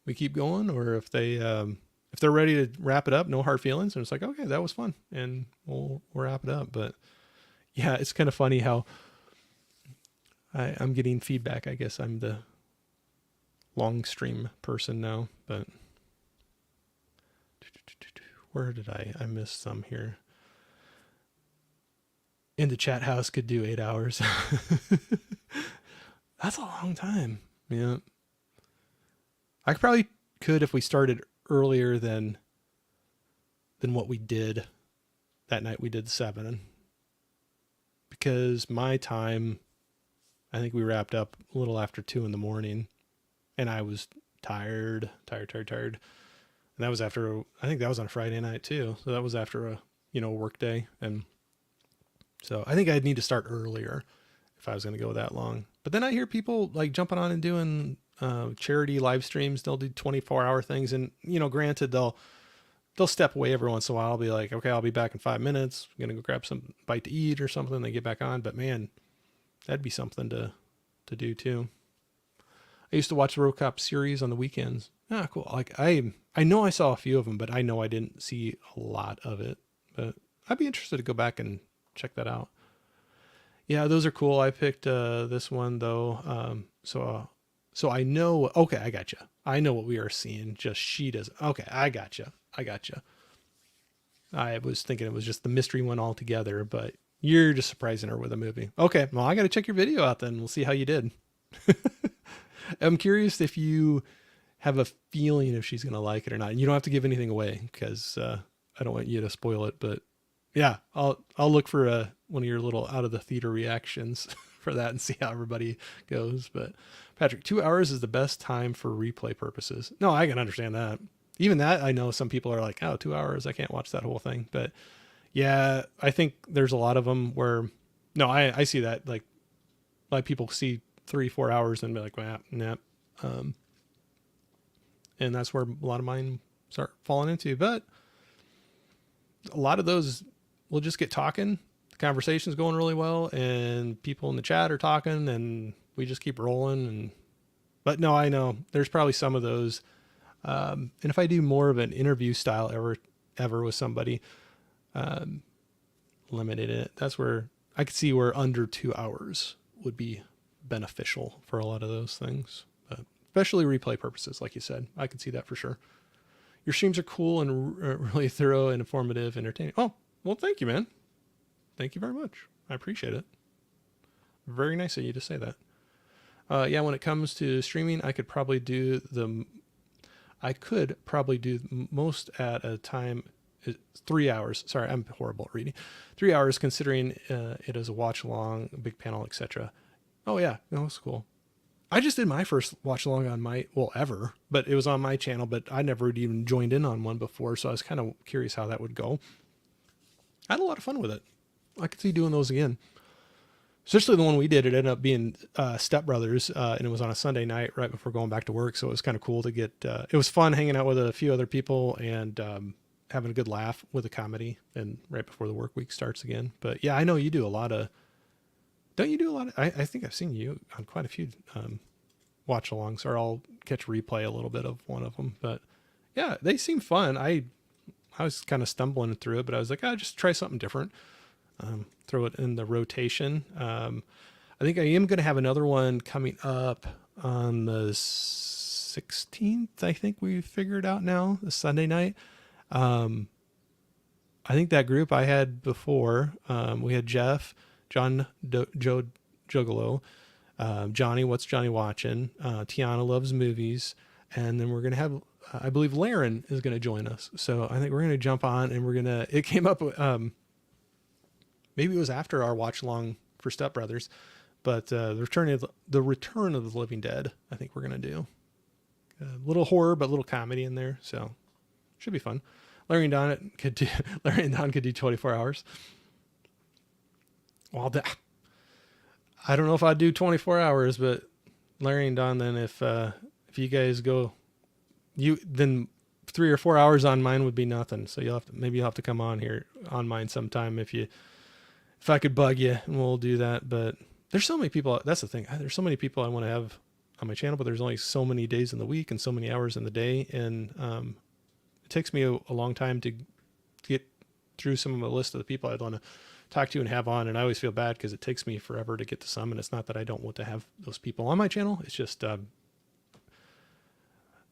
we keep going. Or if they're ready to wrap it up, no hard feelings. And it's like, okay, that was fun. And we'll wrap it up. But yeah, it's kind of funny how I'm getting feedback. I guess I'm the long stream person now, but where did I missed some here. In the chat house could do 8 hours. That's a long time. Yeah. I probably could if we started earlier than what we did that night. We did 7 because my time, I think we wrapped up a little after 2 a.m. and I was tired. And that was after, I think that was on a Friday night too. So that was after a, work day. And so I think I'd need to start earlier if I was going to go that long. But then I hear people like jumping on and doing charity live streams. They'll do 24-hour things. And, granted, they'll step away every once in a while. I'll be like, okay, I'll be back in 5 minutes. I'm going to go grab some bite to eat or something. They get back on. But man, that'd be something to do too. I used to watch the RoCop series on the weekends. Ah, cool. Like I know I saw a few of them, but I know I didn't see a lot of it. But I'd be interested to go back and check that out. Yeah, those are cool. I picked this one though. So I know. Okay, I got you. I know what we are seeing. Just she does. Okay, I got you. I was thinking it was just the mystery one altogether, but you're just surprising her with a movie. Okay, well I got to check your video out then. We'll see how you did. I'm curious if you have a feeling if she's going to like it or not. You don't have to give anything away because I don't want you to spoil it. But yeah, I'll look for one of your little out of the theater reactions for that and see how everybody goes. But Patrick, 2 hours is the best time for replay purposes. No, I can understand that. Even that, I know some people are like, oh, 2 hours, I can't watch that whole thing. But yeah, I think there's a lot of them where, no, I see that. Like people see 3-4 hours and be like, well, nah. And that's where a lot of mine start falling into. But a lot of those will just get talking. The conversation's going really well and people in the chat are talking and we just keep rolling. But no, I know there's probably some of those. And if I do more of an interview style ever with somebody, limited it, that's where I could see where under 2 hours would be beneficial for a lot of those things, but especially replay purposes. Like you said, I could see that for sure. Your streams are cool and really thorough and informative, entertaining. Oh, well, thank you, man. Thank you very much. I appreciate it. Very nice of you to say that. Yeah, when it comes to streaming, I could probably do most at a time. 3 hours. Sorry, I'm horrible at reading. 3 hours considering it as a watch along, big panel, etc. Oh yeah, that was cool. I just did my first watch along on ever, but it was on my channel, but I never even joined in on one before. So I was kind of curious how that would go. I had a lot of fun with it. I could see doing those again. Especially the one we did, it ended up being Step Brothers, and it was on a Sunday night right before going back to work. So it was kind of cool to get, it was fun hanging out with a few other people and having a good laugh with a comedy and right before the work week starts again. But yeah, I know you do a lot of, don't you do a lot of, I think I've seen you on quite a few watch alongs, or I'll catch replay a little bit of one of them. But yeah, they seem fun. I was kind of stumbling through it, but I was like, just try something different. Throw it in the rotation. I think I am going to have another one coming up on the 16th. I think we figured out now, the Sunday night. I think that group I had before, we had Jeff, John, Joe Juggalo, Johnny, What's Johnny Watching, Tiana Loves Movies. And then we're going to have I believe Laren is going to join us. So I think we're going to jump on and it came up, maybe it was after our watch along for Step Brothers, but the Return of the Living Dead, I think we're going to do. A little horror, but a little comedy in there. So should be fun. Larry and Don could do 24 hours. Well, I don't know if I'd do 24 hours, but Larry and Don, then if you guys go, then 3 or 4 hours on mine would be nothing. So maybe you'll have to come on here on mine sometime if I could bug you, and we'll do that. But there's so many people. That's the thing. There's so many people I want to have on my channel, but there's only so many days in the week and so many hours in the day. And it takes me a long time to get through some of the list of the people I'd want to talk to and have on. And I always feel bad because it takes me forever to get to some. And it's not that I don't want to have those people on my channel. It's just,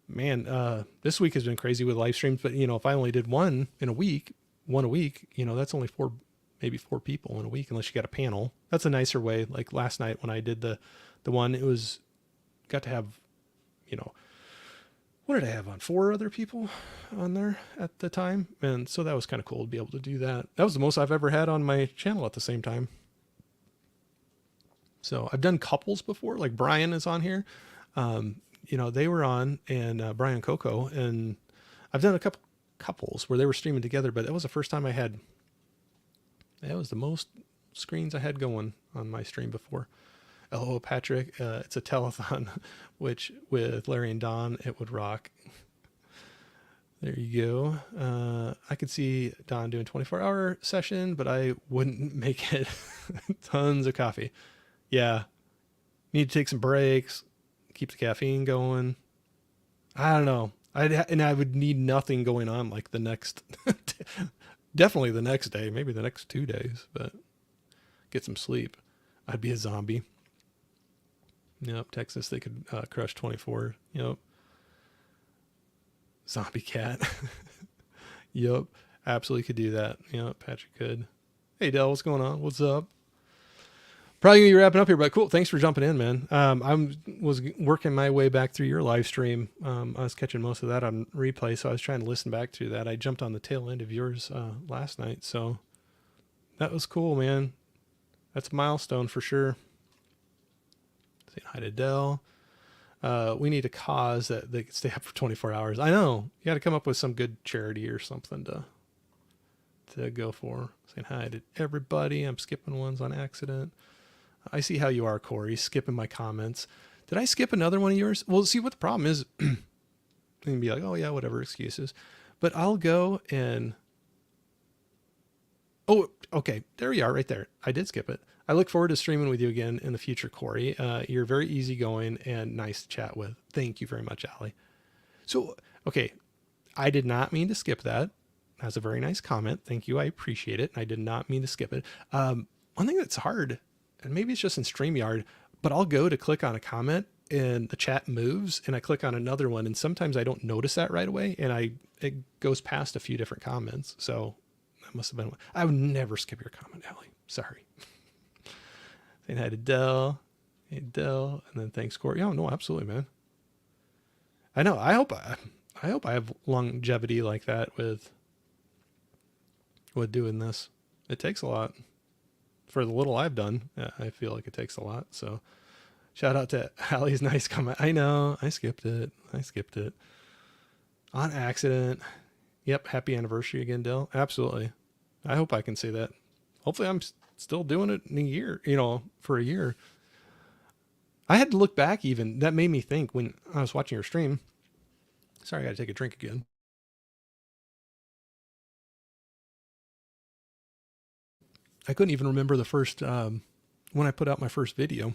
this week has been crazy with live streams. But, if I only did one a week, that's only maybe four people in a week, unless you got a panel. That's a nicer way. Like last night when I did the one, got to have, what did I have on? 4 other people on there at the time. And so that was kind of cool to be able to do that. That was the most I've ever had on my channel at the same time. So I've done couples before, like Brian is on here. They were on, and Brian Coco, and I've done a couple couples where they were streaming together, but that was the first time that was the most screens I had going on my stream before. LO Patrick, it's a telethon, which with Larry and Don, it would rock. There you go. I could see Don doing 24-hour session, but I wouldn't make it. Tons of coffee. Yeah. Need to take some breaks, keep the caffeine going. I don't know. I would need nothing going on like the next, definitely the next day, maybe the next 2 days, but get some sleep. I'd be a zombie. Yep, Texas, they could crush 24. Yep. Zombie cat. Yep, absolutely could do that. Yep, Patrick could. Hey, Del, what's going on? What's up? Probably gonna be wrapping up here, but cool. Thanks for jumping in, man. I was working my way back through your live stream. I was catching most of that on replay, so I was trying to listen back to that. I jumped on the tail end of yours last night, so that was cool, man. That's a milestone for sure. Saying hi to Dell. We need a cause that they can stay up for 24 hours. I know. You got to come up with some good charity or something to go for. Saying hi to everybody. I'm skipping ones on accident. I see how you are, Corey, skipping my comments. Did I skip another one of yours? Well, see what the problem is. You can be like, oh yeah, whatever, excuses. But I'll go and... Oh, okay. There we are right there. I did skip it. I look forward to streaming with you again in the future, Corey. You're very easygoing and nice to chat with. Thank you very much, Allie. So, okay. I did not mean to skip that. That's a very nice comment. Thank you. I appreciate it. I did not mean to skip it. One thing that's hard, and maybe it's just in StreamYard, but I'll go to click on a comment and the chat moves and I click on another one. And sometimes I don't notice that right away. And it goes past a few different comments. So that must have been, I would never skip your comment, Allie. Sorry. Saying hi to Dell. Hey, Dell. And then thanks, Corey. Oh, no, absolutely, man. I know. I hope I have longevity like that with doing this. It takes a lot. For the little I've done, I feel like it takes a lot. So shout out to Allie's nice comment. I know. I skipped it. On accident. Yep. Happy anniversary again, Dell. Absolutely. I hope I can say that. Hopefully I'm still doing it in a year, for a year. I had to look back even. That made me think when I was watching your stream. Sorry, I got to take a drink again. I couldn't even remember the first, when I put out my first video.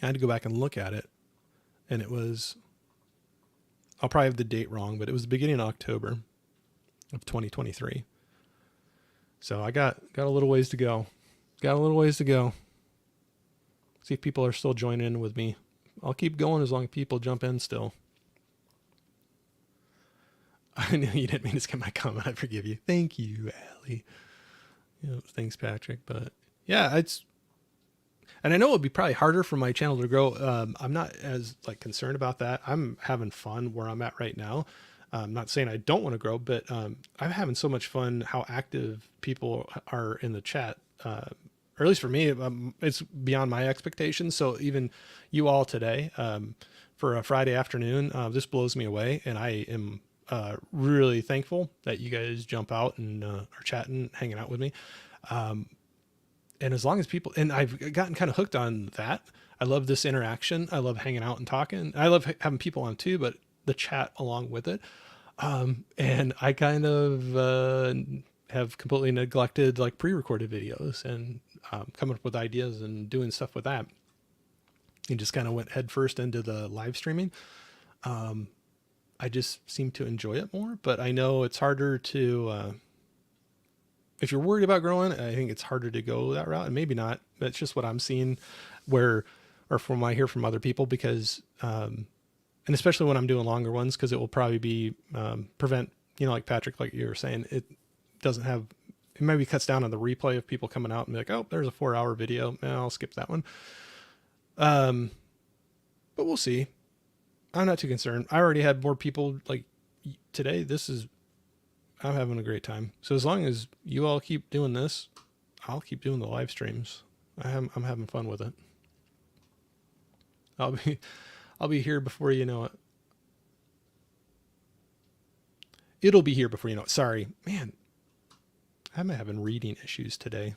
I had to go back and look at it. And it was, I'll probably have the date wrong, but it was the beginning of October of 2023. So I got a little ways to go. See if people are still joining in with me. I'll keep going as long as people jump in still. I knew you didn't mean to skip my comment. I forgive you. Thank you, Allie. Thanks, Patrick. But yeah, And I know it would be probably harder for my channel to grow. I'm not as like concerned about that. I'm having fun where I'm at right now. I'm not saying I don't want to grow, but I'm having so much fun how active people are in the chat. Or at least for me, it's beyond my expectations. So even you all today, for a Friday afternoon, this blows me away. And I am really thankful that you guys jump out and are chatting, hanging out with me. And as long as people, and I've gotten kind of hooked on that. I love this interaction. I love hanging out and talking. I love having people on too, but the chat along with it. And I kind of have completely neglected like pre-recorded videos and coming up with ideas and doing stuff with that. And just kind of went headfirst into the live streaming. I just seem to enjoy it more, but I know it's harder to, if you're worried about growing, I think it's harder to go that route, and maybe not. That's just what I'm seeing or from what I hear from other people, because, and especially when I'm doing longer ones, because it will probably be, prevent, like Patrick, like you were saying, it doesn't have, it maybe cuts down on the replay of people coming out and be like, oh, there's a 4-hour video. I'll skip that one. But we'll see. I'm not too concerned. I already had more people like today. I'm having a great time. So as long as you all keep doing this, I'll keep doing the live streams. I'm having fun with it. I'll be here before you know it. It'll be here before you know it. Sorry, man. I'm having reading issues today.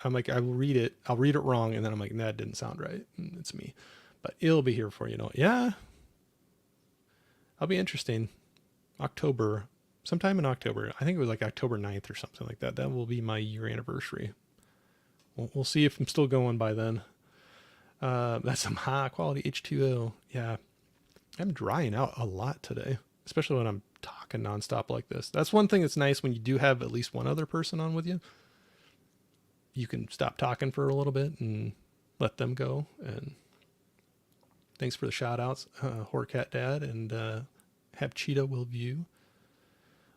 I'm like, I'll read it wrong, and then I'm like, nah, that didn't sound right. It's me. But it'll be here before you know it. Yeah. I'll be interesting. Sometime in October. I think it was like October 9th or something like that. That will be my year anniversary. We'll see if I'm still going by then. That's some high quality H2O. Yeah. I'm drying out a lot today, especially when I'm talking nonstop like this. That's one thing that's nice when you do have at least one other person on with you. You can stop talking for a little bit and let them go. And thanks for the shout outs, Horcat Dad and Have Cheetah Will View.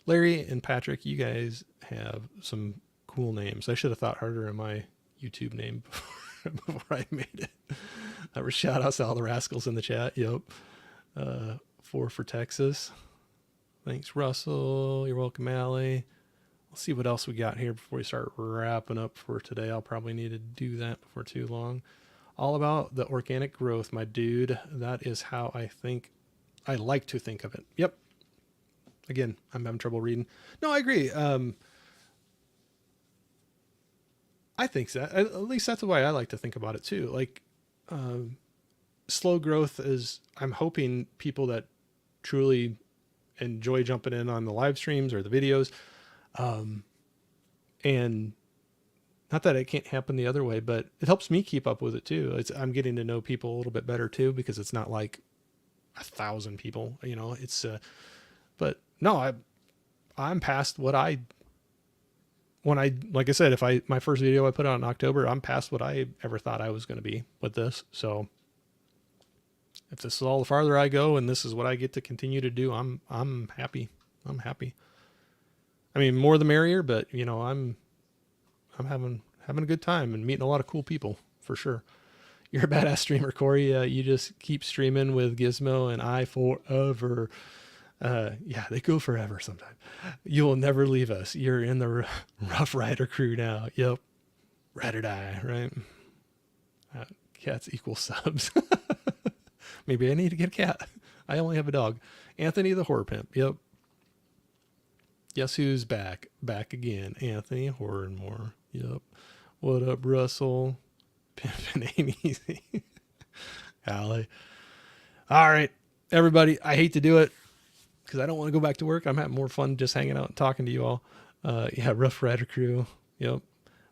Larry and Patrick, you guys have some cool names. I should have thought harder in my YouTube name before I made it. Shout outs to all the rascals in the chat. Yep. 4 for Texas. Thanks, Russell. You're welcome, Allie. Let's see what else we got here before we start wrapping up for today. I'll probably need to do that before too long. All about the organic growth, my dude. That is how I like to think of it. Yep. Again, I'm having trouble reading. No, I agree. I think that, at least that's the way I like to think about it too. Like, slow growth is, I'm hoping people that truly enjoy jumping in on the live streams or the videos, and not that it can't happen the other way, but it helps me keep up with it too. I'm getting to know people a little bit better too, because it's not like 1,000 people, but no, I'm past what like I said, my first video I put out in October, I'm past what I ever thought I was going to be with this. So if this is all the farther I go and this is what I get to continue to do, I'm happy. I'm happy. I mean, more the merrier, but I'm having a good time and meeting a lot of cool people for sure. You're a badass streamer, Corey. You just keep streaming with Gizmo and I forever. Yeah, they go forever sometimes. You will never leave us. You're in the Rough Rider crew now. Yep. Ride or die, right? Cats equal subs. Maybe I need to get a cat. I only have a dog. Anthony the Horror Pimp. Yep. Guess who's back? Back again. Anthony Horrenmore. Yep. What up, Russell? Pimpin' ain't easy. Allie. All right, everybody. I hate to do it because I don't want to go back to work. I'm having more fun just hanging out and talking to you all. Yeah, Rough Rider crew. Yep.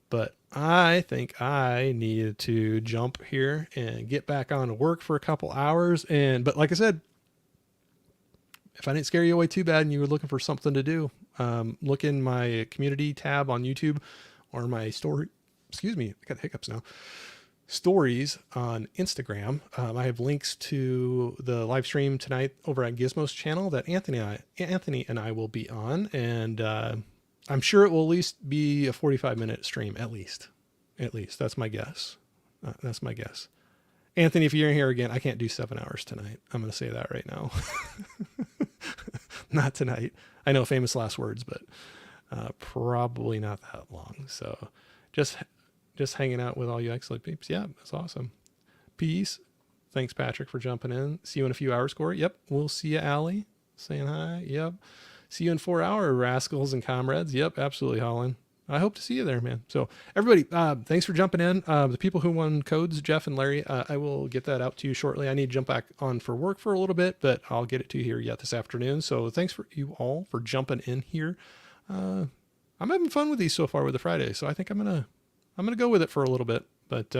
But I think I needed to jump here and get back on to work for a couple hours. But like I said, if I didn't scare you away too bad and you were looking for something to do, look in my community tab on YouTube or my story. Excuse me, I got hiccups now. Stories on Instagram. I have links to the live stream tonight over at Gizmo's channel that Anthony and I will be on, and I'm sure it will at least be a 45-minute stream, at least. That's my guess. That's my guess. Anthony, if you're in here again, I can't do 7 hours tonight. I'm going to say that right now. Not tonight. I know famous last words, but probably not that long. So just hanging out with all you excellent peeps. Yeah, that's awesome. Peace. Thanks, Patrick, for jumping in. See you in a few hours, Corey. Yep, we'll see you, Allie. Saying hi. Yep. See you in 4 hours, rascals and comrades. Yep, absolutely, Holland. I hope to see you there, man. So everybody, thanks for jumping in. The people who won codes, Jeff and Larry, I will get that out to you shortly. I need to jump back on for work for a little bit, but I'll get it to you here yet this afternoon. So thanks for you all for jumping in here. I'm having fun with these so far with the Friday, so I think I'm gonna go with it for a little bit. But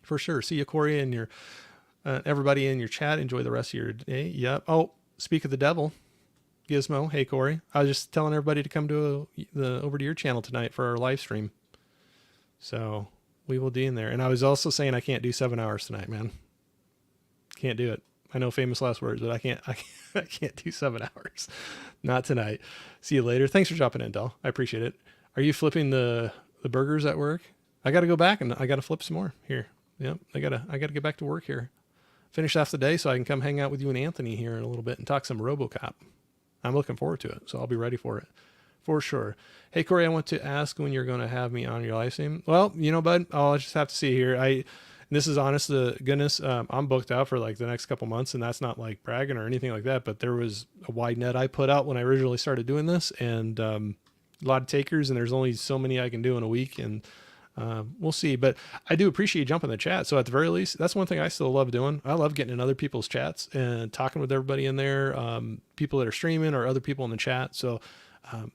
for sure, see you, Corey, and your everybody in your chat. Enjoy the rest of your day. Yep. Oh, speak of the devil. Gizmo, hey Corey. I was just telling everybody to come to over to your channel tonight for our live stream. So we will be in there. And I was also saying I can't do 7 hours tonight, man. Can't do it. I know famous last words, but I can't do 7 hours. Not tonight. See you later. Thanks for dropping in, Del. I appreciate it. Are you flipping the burgers at work? I got to go back and I got to flip some more here. Yep. I gotta get back to work here. Finish off the day so I can come hang out with you and Anthony here in a little bit and talk some RoboCop. I'm looking forward to it, so I'll be ready for it, for sure. Hey, Corey, I want to ask when you're going to have me on your live stream. Well, you know, bud, I'll just have to see here. This is honest to goodness. I'm booked out for like the next couple months, and that's not like bragging or anything like that, but there was a wide net I put out when I originally started doing this, and a lot of takers, and there's only so many I can do in a week, and we'll see. But I do appreciate you jumping in the chat. So at the very least, that's one thing I still love doing. I love getting in other people's chats and talking with everybody in there, people that are streaming or other people in the chat. So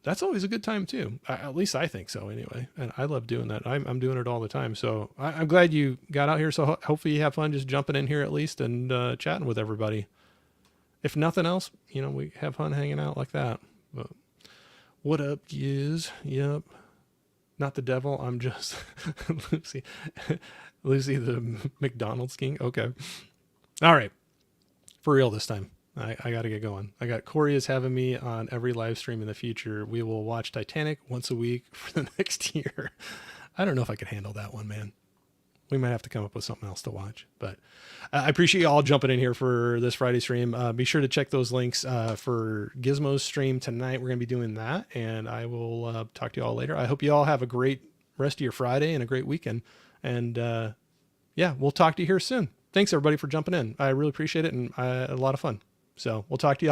that's always a good time too. At least I think so anyway. And I love doing that. I'm doing it all the time. So I'm glad you got out here. So hopefully you have fun just jumping in here at least and chatting with everybody. If nothing else, you know, we have fun hanging out like that. But what up, Giz? Yep. Not the devil. I'm just Lucy. Lucy, the McDonald's king. Okay. All right. For real this time. I got to get going. I got Corey is having me on every live stream in the future. We will watch Titanic once a week for the next year. I don't know if I could handle that one, man. We might have to come up with something else to watch, but I appreciate you all jumping in here for this Friday stream. Be sure to check those links for Gizmo's stream tonight. We're going to be doing that, and I will talk to you all later. I hope you all have a great rest of your Friday and a great weekend. And yeah, we'll talk to you here soon. Thanks everybody for jumping in. I really appreciate it, and a lot of fun. So we'll talk to you all.